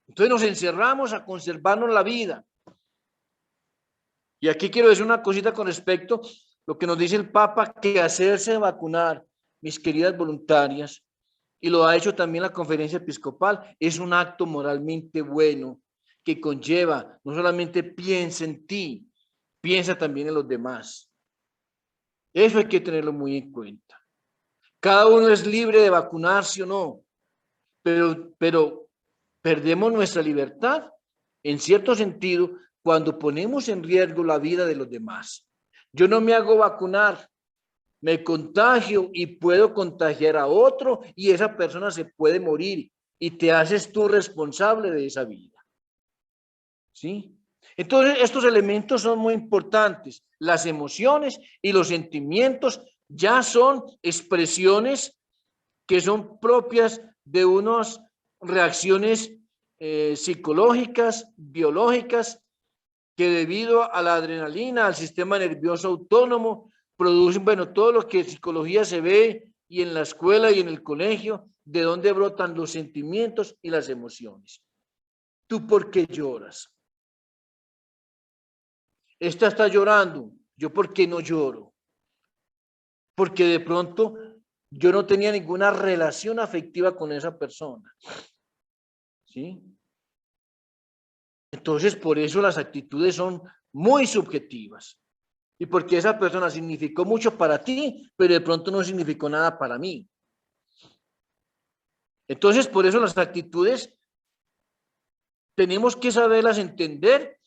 Entonces nos encerramos a conservarnos la vida. Y aquí quiero decir una cosita con respecto a lo que nos dice el Papa, que hacerse vacunar, mis queridas voluntarias, y lo ha hecho también la Conferencia Episcopal, es un acto moralmente bueno que conlleva, no solamente piensa en ti, piensa también en los demás. Eso hay que tenerlo muy en cuenta. Cada uno es libre de vacunarse o no, pero perdemos nuestra libertad en cierto sentido cuando ponemos en riesgo la vida de los demás. Yo no me hago vacunar, me contagio y puedo contagiar a otro y esa persona se puede morir y te haces tú responsable de esa vida. ¿Sí? Entonces, estos elementos son muy importantes. Las emociones y los sentimientos ya son expresiones que son propias de unas reacciones psicológicas, biológicas, que debido a la adrenalina, al sistema nervioso autónomo, producen, bueno, todo lo que en psicología se ve y en la escuela y en el colegio, de dónde brotan los sentimientos y las emociones. ¿Tú por qué lloras? Esta está llorando, ¿yo por qué no lloro? Porque de pronto yo no tenía ninguna relación afectiva con esa persona. ¿Sí? Entonces, por eso las actitudes son muy subjetivas. Y porque esa persona significó mucho para ti, pero de pronto no significó nada para mí. Entonces, por eso las actitudes tenemos que saberlas entender,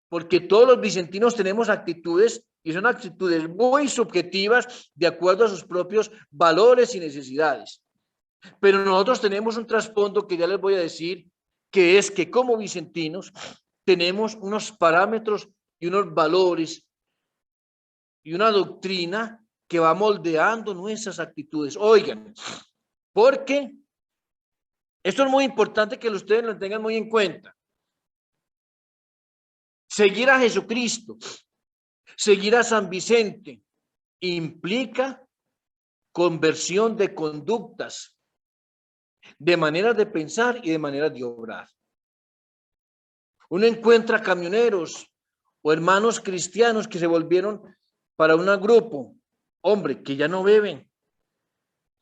porque todos los vicentinos tenemos actitudes y son actitudes muy subjetivas de acuerdo a sus propios valores y necesidades. Pero nosotros tenemos un trasfondo que ya les voy a decir, que es que como vicentinos tenemos unos parámetros y unos valores y una doctrina que va moldeando nuestras actitudes. Oigan, porque esto es muy importante que ustedes lo tengan muy en cuenta. Seguir a Jesucristo, seguir a San Vicente, implica conversión de conductas, de maneras de pensar y de maneras de obrar. Uno encuentra camioneros o hermanos cristianos que se volvieron para un grupo, hombre, que ya no beben,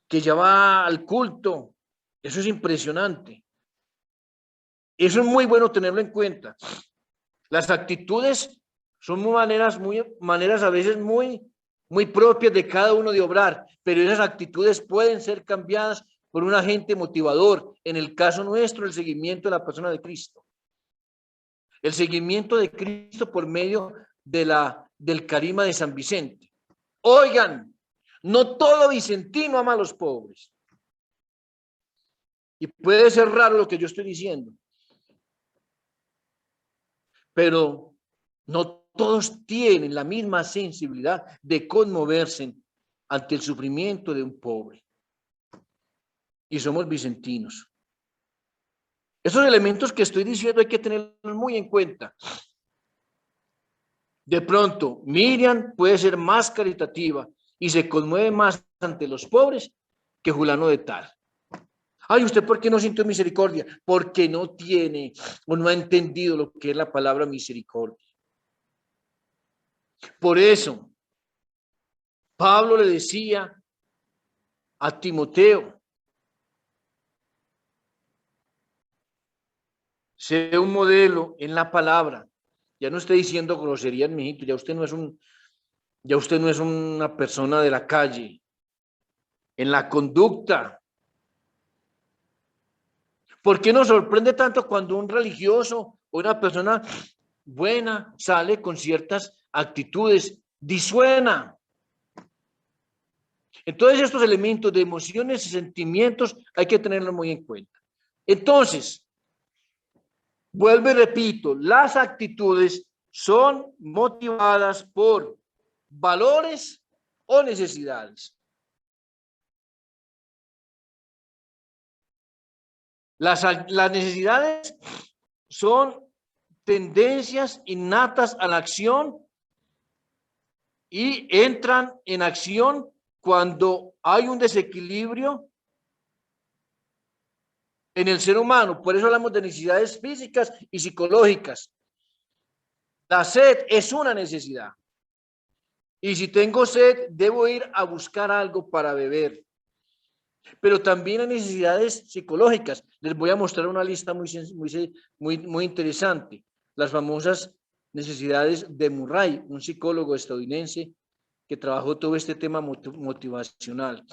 que ya va al culto. Eso es impresionante. Eso es muy bueno tenerlo en cuenta. Las actitudes son maneras a veces muy propias de cada uno de obrar, pero esas actitudes pueden ser cambiadas por un agente motivador. En el caso nuestro, el seguimiento de la persona de Cristo. El seguimiento de Cristo por medio del carisma de San Vicente. Oigan, no todo vicentino ama a los pobres. Y puede ser raro lo que yo estoy diciendo, pero no todos tienen la misma sensibilidad de conmoverse ante el sufrimiento de un pobre. Y somos vicentinos. Esos elementos que estoy diciendo hay que tenerlos muy en cuenta. De pronto, Miriam puede ser más caritativa y se conmueve más ante los pobres que Julano de tal. Ay, ¿usted por qué no sintió misericordia? Porque no tiene o no ha entendido lo que es la palabra misericordia. Por eso, Pablo le decía a Timoteo, sea un modelo en la palabra. Ya no estoy diciendo groserías, mijito, ya usted no es una persona de la calle. En la conducta. ¿Por qué nos sorprende tanto cuando un religioso o una persona buena sale con ciertas actitudes? Disuena. Entonces, estos elementos de emociones y sentimientos hay que tenerlos muy en cuenta. Entonces, vuelvo y repito, las actitudes son motivadas por valores o necesidades. Las necesidades son tendencias innatas a la acción y entran en acción cuando hay un desequilibrio en el ser humano. Por eso hablamos de necesidades físicas y psicológicas. La sed es una necesidad. Y si tengo sed, debo ir a buscar algo para beber. Pero también hay necesidades psicológicas. Les voy a mostrar una lista muy interesante. Las famosas necesidades de Murray, un psicólogo estadounidense que trabajó todo este tema motivacional,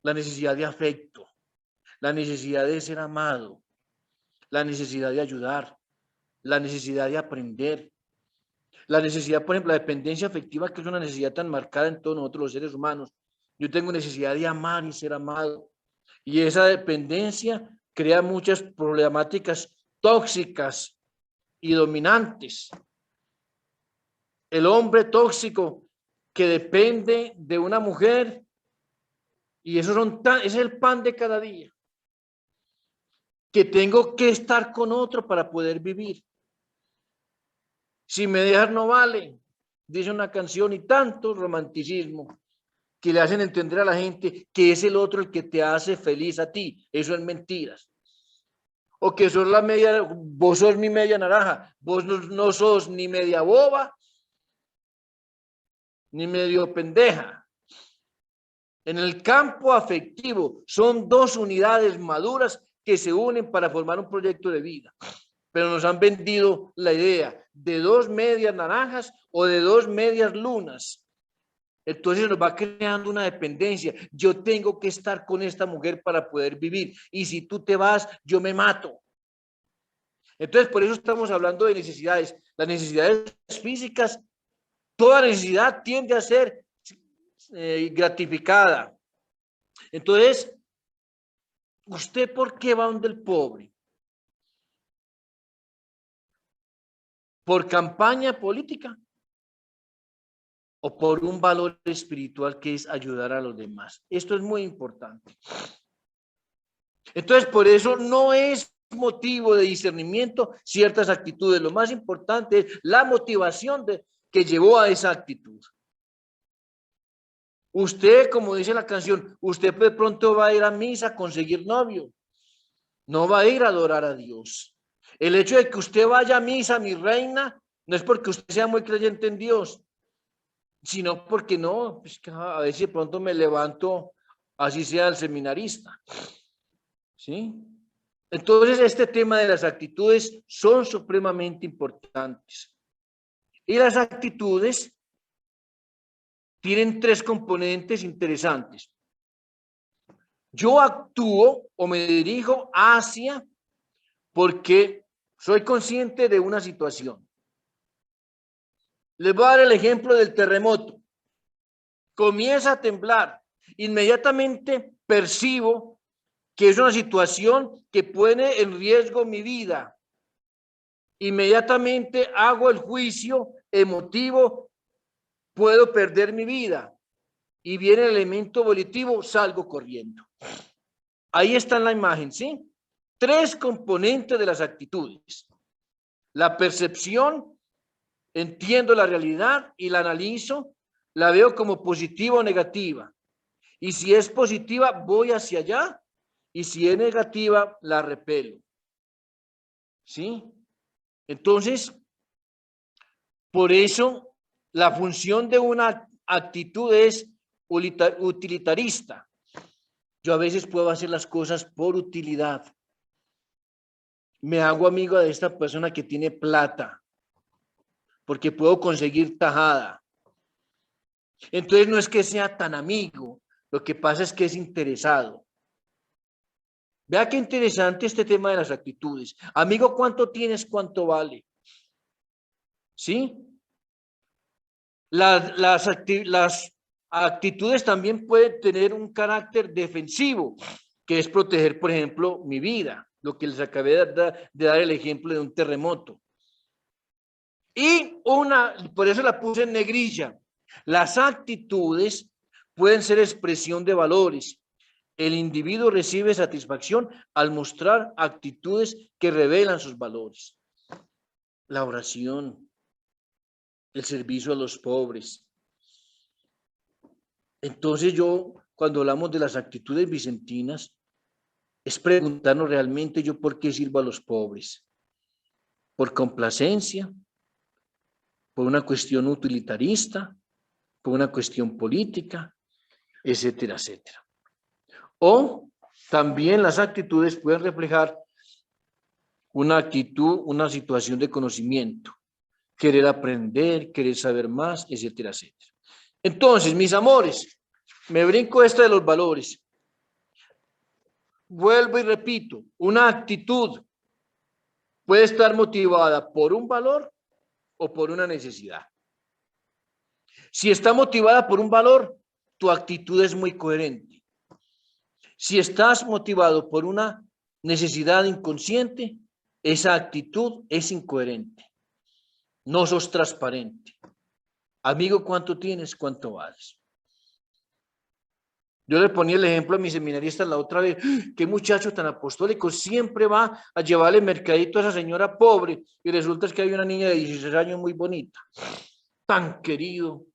la necesidad de afecto, la necesidad de ser amado, la necesidad de ayudar, la necesidad de aprender, la necesidad, por ejemplo, la dependencia afectiva, que es una necesidad tan marcada en todos nosotros los seres humanos. Yo tengo necesidad de amar y ser amado. Y esa dependencia crea muchas problemáticas tóxicas y dominantes. El hombre tóxico que depende de una mujer, y eso es el pan de cada día. Que tengo que estar con otro para poder vivir. Si me dejas no vale, dice una canción, y tanto romanticismo que le hacen entender a la gente que es el otro el que te hace feliz a ti. Eso es mentiras. O que sos vos sos mi media naranja, vos no sos ni media boba, ni medio pendeja. En el campo afectivo son dos unidades maduras que se unen para formar un proyecto de vida. Pero nos han vendido la idea de dos medias naranjas o de dos medias lunas. Entonces nos va creando una dependencia. Yo tengo que estar con esta mujer para poder vivir. Y si tú te vas, yo me mato. Entonces, por eso estamos hablando de necesidades. Las necesidades físicas, toda necesidad tiende a ser gratificada. Entonces, ¿usted por qué va donde el pobre? ¿Por campaña política? ¿O por un valor espiritual que es ayudar a los demás? Esto es muy importante. Entonces, por eso no es motivo de discernimiento ciertas actitudes. Lo más importante es la motivación que llevó a esa actitud. Usted, como dice la canción, usted de pronto va a ir a misa a conseguir novio. No va a ir a adorar a Dios. El hecho de que usted vaya a misa, mi reina, no es porque usted sea muy creyente en Dios, sino porque no, pues a ver si de pronto me levanto, así sea el seminarista. ¿Sí? Entonces, este tema de las actitudes son supremamente importantes. Y las actitudes tienen tres componentes interesantes. Yo actúo o me dirijo hacia porque soy consciente de una situación. Les voy a dar el ejemplo del terremoto. Comienza a temblar. Inmediatamente percibo que es una situación que pone en riesgo mi vida. Inmediatamente hago el juicio emotivo, puedo perder mi vida. Y viene el elemento volitivo, salgo corriendo. Ahí está en la imagen, ¿sí? Tres componentes de las actitudes. La percepción, entiendo la realidad y la analizo, la veo como positiva o negativa. Y si es positiva, voy hacia allá. Y si es negativa, la repelo. ¿Sí? Entonces, por eso, la función de una actitud es utilitarista. Yo a veces puedo hacer las cosas por utilidad. Me hago amigo de esta persona que tiene plata, porque puedo conseguir tajada. Entonces no es que sea tan amigo, lo que pasa es que es interesado. Vea qué interesante este tema de las actitudes. Amigo, ¿cuánto tienes? ¿Cuánto vale? ¿Sí? Las actitudes también pueden tener un carácter defensivo, que es proteger, por ejemplo, mi vida, lo que les acabé de dar el ejemplo de un terremoto. Y por eso la puse en negrilla. Las actitudes pueden ser expresión de valores. El individuo recibe satisfacción al mostrar actitudes que revelan sus valores. La oración, el servicio a los pobres. Entonces cuando hablamos de las actitudes vicentinas, es preguntarnos realmente yo por qué sirvo a los pobres. ¿Por complacencia? ¿Por una cuestión utilitarista? ¿Por una cuestión política? Etcétera, etcétera. O también las actitudes pueden reflejar una actitud, una situación de conocimiento, querer aprender, querer saber más, etcétera, etcétera. Entonces, mis amores, me brinco esta de los valores. Vuelvo y repito, una actitud puede estar motivada por un valor o por una necesidad. Si está motivada por un valor, tu actitud es muy coherente. Si estás motivado por una necesidad inconsciente, esa actitud es incoherente. No sos transparente. Amigo, ¿cuánto tienes? ¿Cuánto vales? Yo le ponía el ejemplo a mis seminaristas la otra vez. Qué muchacho tan apostólico, siempre va a llevarle mercadito a esa señora pobre y resulta que hay una niña de 16 años muy bonita, tan querido,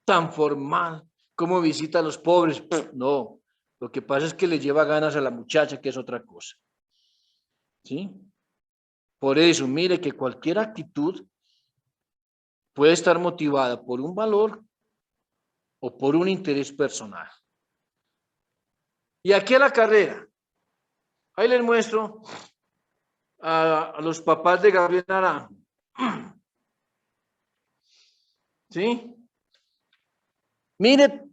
tan formal, cómo visita a los pobres. No, lo que pasa es que le lleva ganas a la muchacha, que es otra cosa. ¿Sí? Por eso, mire que cualquier actitud puede estar motivada por un valor o por un interés personal. Y aquí a la carrera, ahí les muestro a los papás de Gabriel Naranjo. ¿Sí? Mire,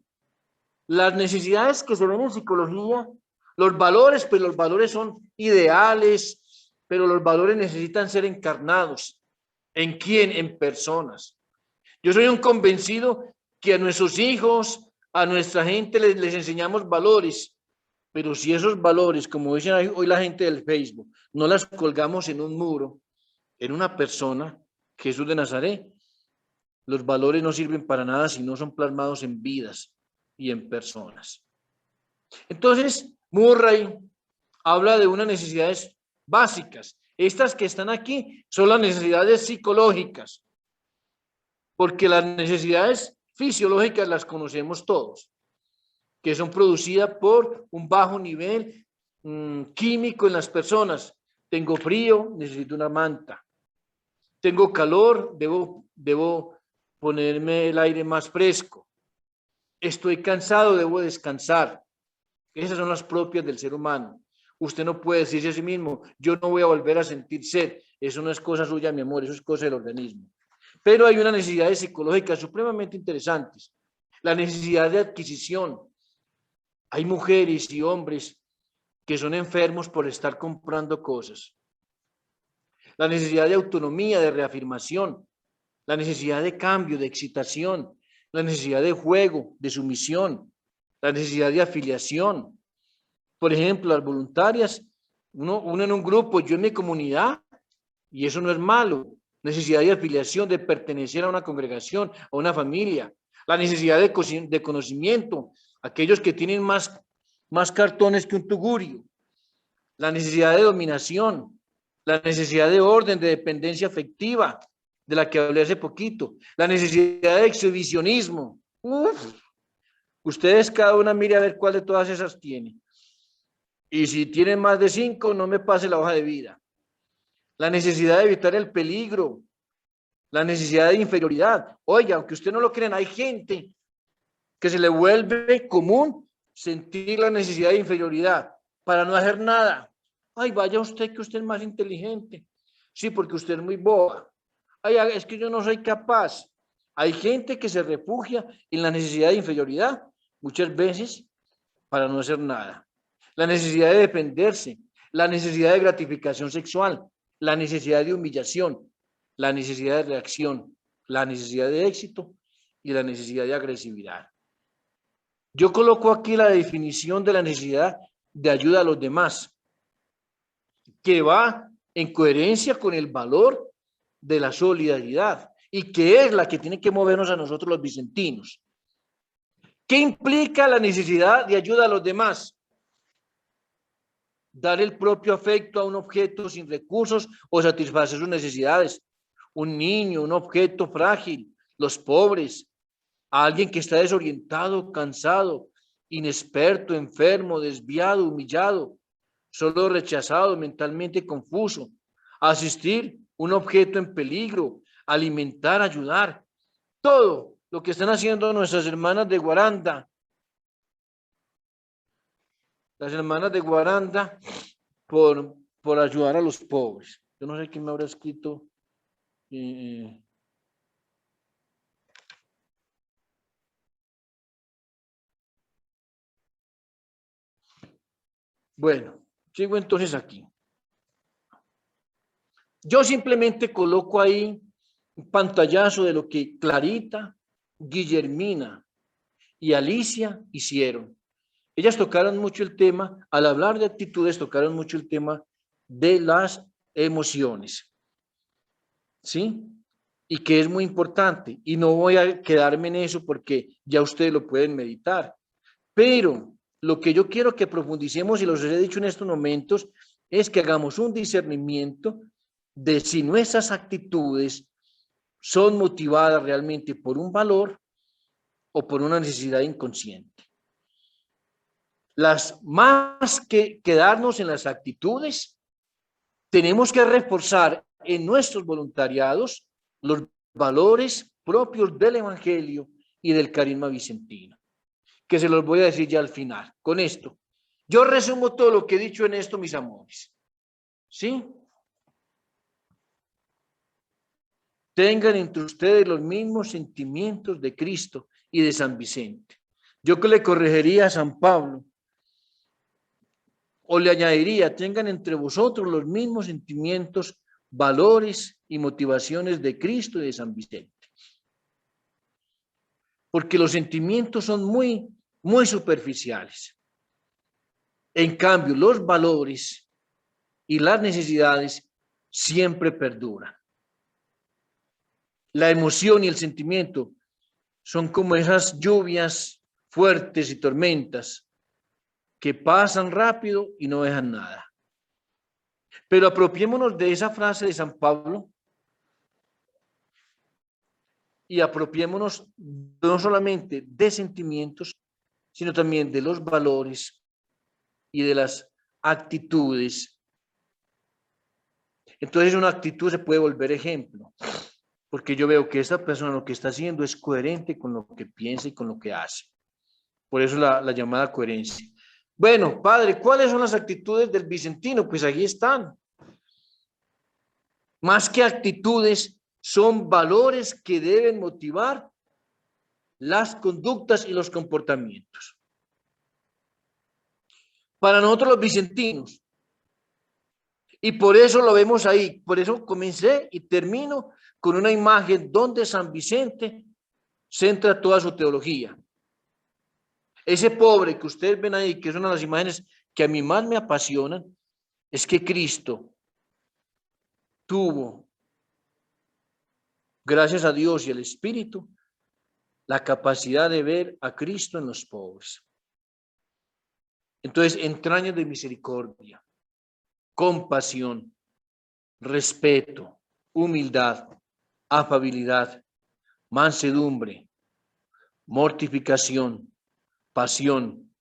las necesidades que se ven en psicología, los valores, pues los valores son ideales, pero los valores necesitan ser encarnados. ¿En quién? En personas. Yo soy un convencido que a nuestros hijos, a nuestra gente les enseñamos valores, pero si esos valores, como dicen hoy la gente del Facebook, no las colgamos en un muro, en una persona, Jesús de Nazaret, los valores no sirven para nada si no son plasmados en vidas y en personas. Entonces, Murray habla de unas necesidades básicas. Estas que están aquí son las necesidades psicológicas, porque las necesidades fisiológicas las conocemos todos, que son producidas por un bajo nivel químico en las personas. Tengo frío, necesito una manta. Tengo calor, debo ponerme el aire más fresco. Estoy cansado, debo descansar. Esas son las propias del ser humano. Usted no puede decirse a sí mismo, yo no voy a volver a sentir sed. Eso no es cosa suya, mi amor, eso es cosa del organismo. Pero hay unas necesidades psicológicas supremamente interesantes. La necesidad de adquisición. Hay mujeres y hombres que son enfermos por estar comprando cosas. La necesidad de autonomía, de reafirmación. La necesidad de cambio, de excitación. La necesidad de juego, de sumisión. La necesidad de afiliación. Por ejemplo, las voluntarias, uno en un grupo, yo en mi comunidad, y eso no es malo. Necesidad de afiliación, de pertenecer a una congregación, a una familia. La necesidad de conocimiento, aquellos que tienen más cartones que un tugurio. La necesidad de dominación, la necesidad de orden, de dependencia afectiva, de la que hablé hace poquito. La necesidad de exhibicionismo. Ustedes cada una mire a ver cuál de todas esas tiene. Y si tienen más de 5, no me pase la hoja de vida. La necesidad de evitar el peligro, la necesidad de inferioridad. Oiga, aunque usted no lo crean, hay gente que se le vuelve común sentir la necesidad de inferioridad para no hacer nada. Ay, vaya usted que usted es más inteligente. Sí, porque usted es muy boba. Ay, es que yo no soy capaz. Hay gente que se refugia en la necesidad de inferioridad, muchas veces para no hacer nada. La necesidad de defenderse, la necesidad de gratificación sexual, la necesidad de humillación, la necesidad de reacción, la necesidad de éxito y la necesidad de agresividad. Yo coloco aquí la definición de la necesidad de ayuda a los demás, que va en coherencia con el valor de la solidaridad y que es la que tiene que movernos a nosotros los vicentinos. ¿Qué implica la necesidad de ayuda a los demás? Dar el propio afecto a un objeto sin recursos o satisfacer sus necesidades. Un niño, un objeto frágil, los pobres, a alguien que está desorientado, cansado, inexperto, enfermo, desviado, humillado, solo rechazado, mentalmente confuso. Asistir un objeto en peligro, alimentar, ayudar. Todo lo que están haciendo nuestras hermanas de Guaranda. Las hermanas de Guaranda por ayudar a los pobres. Yo no sé quién me habrá escrito. Bueno, sigo entonces aquí. Yo simplemente coloco ahí un pantallazo de lo que Clarita, Guillermina y Alicia hicieron. Ellas tocaron mucho el tema, al hablar de actitudes, tocaron mucho el tema de las emociones. ¿Sí? Y que es muy importante. Y no voy a quedarme en eso porque ya ustedes lo pueden meditar. Pero lo que yo quiero que profundicemos, y los he dicho en estos momentos, es que hagamos un discernimiento de si nuestras actitudes son motivadas realmente por un valor o por una necesidad inconsciente. Más que quedarnos en las actitudes, tenemos que reforzar en nuestros voluntariados los valores propios del Evangelio y del carisma vicentino, que se los voy a decir ya al final. Con esto, yo resumo todo lo que he dicho en esto, mis amores. ¿Sí? Tengan entre ustedes los mismos sentimientos de Cristo y de San Vicente. Yo que le corregiría a San Pablo, o le añadiría, tengan entre vosotros los mismos sentimientos, valores y motivaciones de Cristo y de San Vicente. Porque los sentimientos son muy superficiales. En cambio, los valores y las necesidades siempre perduran. La emoción y el sentimiento son como esas lluvias fuertes y tormentas que pasan rápido y no dejan nada. Pero apropiémonos de esa frase de San Pablo y apropiémonos no solamente de sentimientos, sino también de los valores y de las actitudes. Entonces una actitud se puede volver ejemplo, porque yo veo que esta persona lo que está haciendo es coherente con lo que piensa y con lo que hace. Por eso la llamada coherencia. Bueno, padre, ¿cuáles son las actitudes del vicentino? Pues ahí están. Más que actitudes, son valores que deben motivar las conductas y los comportamientos. Para nosotros los vicentinos, y por eso lo vemos ahí, por eso comencé y termino con una imagen donde San Vicente centra toda su teología. Ese pobre que ustedes ven ahí, que es una de las imágenes que a mí más me apasionan, es que Cristo tuvo, gracias a Dios y al Espíritu, la capacidad de ver a Cristo en los pobres. Entonces, entrañas de misericordia, compasión, respeto, humildad, afabilidad, mansedumbre, mortificación, pasión,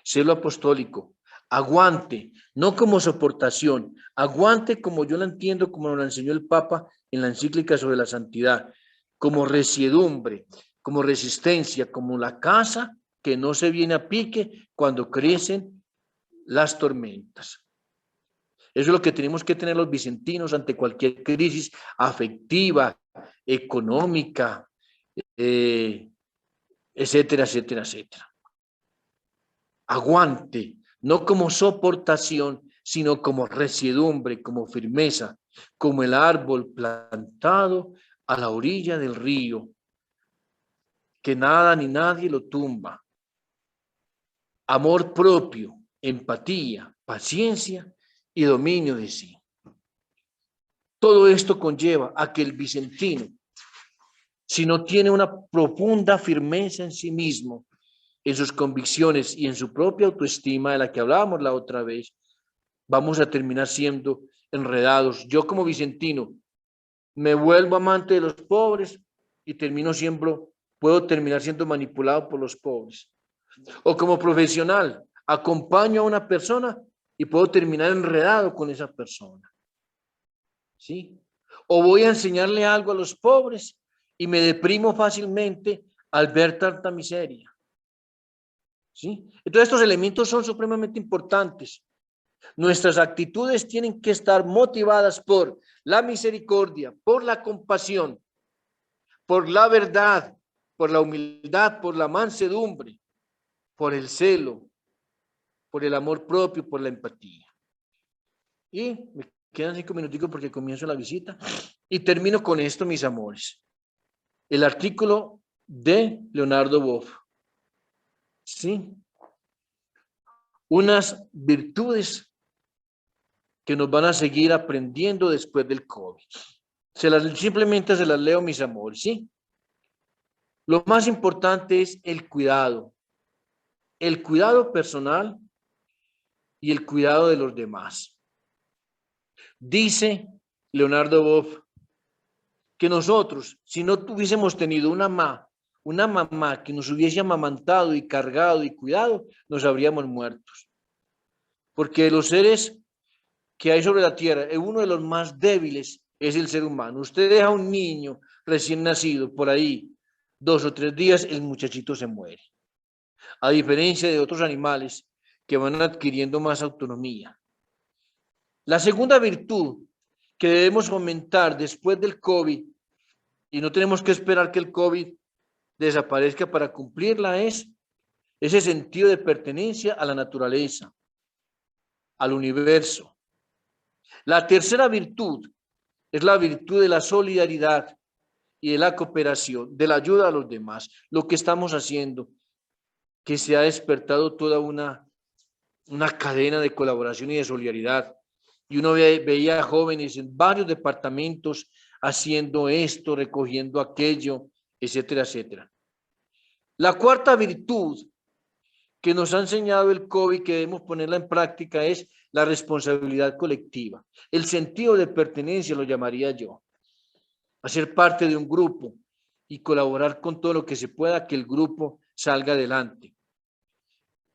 celo apostólico, aguante, no como soportación, aguante como yo la entiendo, como nos la enseñó el Papa en la encíclica sobre la santidad, como resiedumbre, como resistencia, como la casa que no se viene a pique cuando crecen las tormentas. Eso es lo que tenemos que tener los vicentinos ante cualquier crisis afectiva, económica, etcétera, etcétera, etcétera. Aguante, no como soportación, sino como resiedumbre, como firmeza, como el árbol plantado a la orilla del río, que nada ni nadie lo tumba. Amor propio, empatía, paciencia y dominio de sí. Todo esto conlleva a que el vicentino, si no tiene una profunda firmeza en sí mismo, en sus convicciones y en su propia autoestima de la que hablábamos la otra vez, vamos a terminar siendo enredados. Yo como vicentino me vuelvo amante de los pobres y puedo terminar siendo manipulado por los pobres. O como profesional, acompaño a una persona y puedo terminar enredado con esa persona. ¿Sí? O voy a enseñarle algo a los pobres y me deprimo fácilmente al ver tanta miseria. ¿Sí? Entonces estos elementos son supremamente importantes. Nuestras actitudes tienen que estar motivadas por la misericordia, por la compasión, por la verdad, por la humildad, por la mansedumbre, por el celo, por el amor propio, por la empatía. Y me quedan 5 minuticos porque comienzo la visita. Y termino con esto, mis amores. El artículo de Leonardo Boff. ¿Sí? Unas virtudes que nos van a seguir aprendiendo después del COVID. Simplemente se las leo, mis amores, ¿sí? Lo más importante es el cuidado personal y el cuidado de los demás. Dice Leonardo Boff que nosotros, si no tuviésemos tenido una mamá que nos hubiese amamantado y cargado y cuidado, nos habríamos muertos. Porque los seres que hay sobre la tierra, uno de los más débiles es el ser humano. Usted deja a un niño recién nacido por ahí 2 o 3 días, el muchachito se muere. A diferencia de otros animales que van adquiriendo más autonomía. La segunda virtud que debemos fomentar después del COVID, y no tenemos que esperar que el COVID desaparezca para cumplirla, es ese sentido de pertenencia a la naturaleza, al universo. La tercera virtud es la virtud de la solidaridad y de la cooperación, de la ayuda a los demás. Lo que estamos haciendo, que se ha despertado toda una cadena de colaboración y de solidaridad. Y uno veía jóvenes en varios departamentos haciendo esto, recogiendo aquello, etcétera, etcétera. La cuarta virtud que nos ha enseñado el COVID, que debemos ponerla en práctica, es la responsabilidad colectiva. El sentido de pertenencia lo llamaría yo. Hacer parte de un grupo y colaborar con todo lo que se pueda que el grupo salga adelante.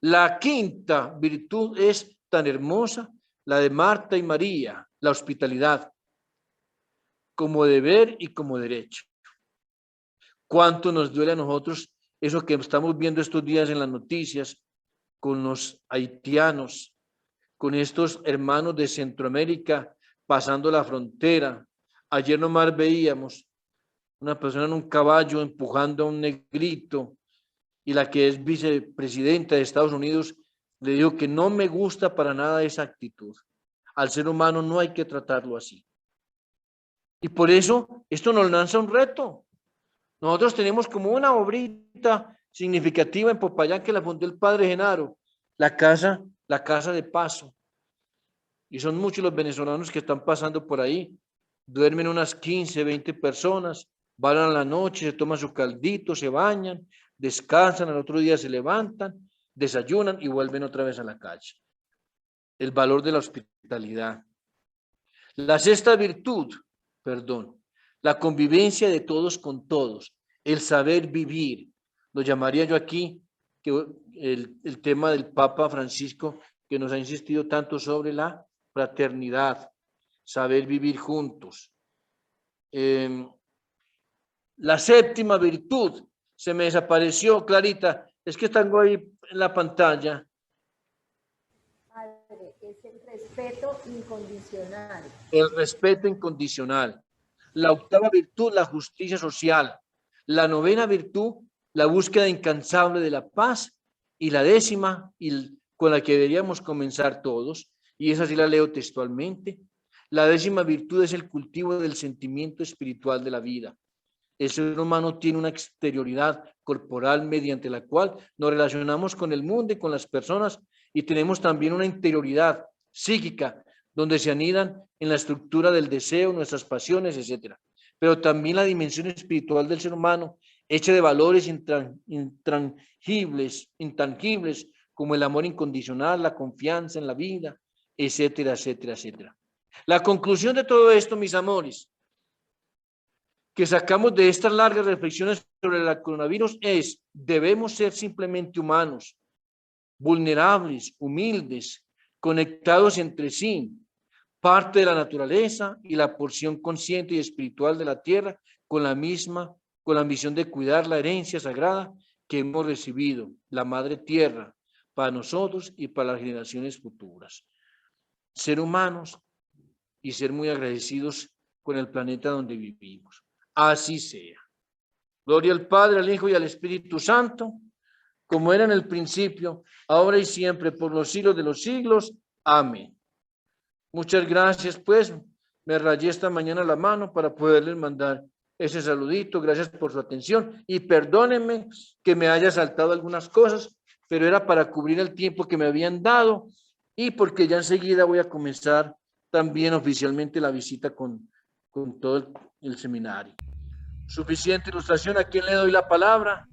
La quinta virtud es tan hermosa, la de Marta y María, la hospitalidad, como deber y como derecho. ¿Cuánto nos duele a nosotros eso que estamos viendo estos días en las noticias con los haitianos, con estos hermanos de Centroamérica pasando la frontera? Ayer nomás veíamos una persona en un caballo empujando a un negrito y la que es vicepresidenta de Estados Unidos le dijo que no me gusta para nada esa actitud. Al ser humano no hay que tratarlo así. Y por eso esto nos lanza un reto. Nosotros tenemos como una obrita significativa en Popayán que la fundó el padre Genaro, la casa de paso. Y son muchos los venezolanos que están pasando por ahí. Duermen unas 15, 20 personas, van a la noche, se toman su caldito, se bañan, descansan, al otro día se levantan, desayunan y vuelven otra vez a la calle. El valor de la hospitalidad. La sexta virtud, la convivencia de todos con todos, el saber vivir. Lo llamaría yo aquí que el tema del Papa Francisco, que nos ha insistido tanto sobre la fraternidad, saber vivir juntos. La séptima virtud, se me desapareció, Clarita, es que tengo ahí en la pantalla. Padre, es el respeto incondicional. El respeto incondicional. La octava virtud, la justicia social. La novena virtud, la búsqueda incansable de la paz. Y la décima, y con la que deberíamos comenzar todos, y esa sí la leo textualmente, la décima virtud es el cultivo del sentimiento espiritual de la vida. El ser humano tiene una exterioridad corporal mediante la cual nos relacionamos con el mundo y con las personas, y tenemos también una interioridad psíquica donde se anidan en la estructura del deseo, nuestras pasiones, etc. Pero también la dimensión espiritual del ser humano, hecha de valores intangibles, como el amor incondicional, la confianza en la vida, etcétera, etcétera, etcétera. La conclusión de todo esto, mis amores, que sacamos de estas largas reflexiones sobre el coronavirus es: debemos ser simplemente humanos, vulnerables, humildes, conectados entre sí, parte de la naturaleza y la porción consciente y espiritual de la tierra, con la misión de cuidar la herencia sagrada que hemos recibido, la madre tierra, para nosotros y para las generaciones futuras. Ser humanos y ser muy agradecidos con el planeta donde vivimos. Así sea. Gloria al Padre, al Hijo y al Espíritu Santo, como era en el principio, ahora y siempre, por los siglos de los siglos. Amén. Muchas gracias, pues. Me rayé esta mañana la mano para poderles mandar ese saludito. Gracias por su atención y perdónenme que me haya saltado algunas cosas, pero era para cubrir el tiempo que me habían dado y porque ya enseguida voy a comenzar también oficialmente la visita con todo el seminario. Suficiente ilustración. ¿A quién le doy la palabra?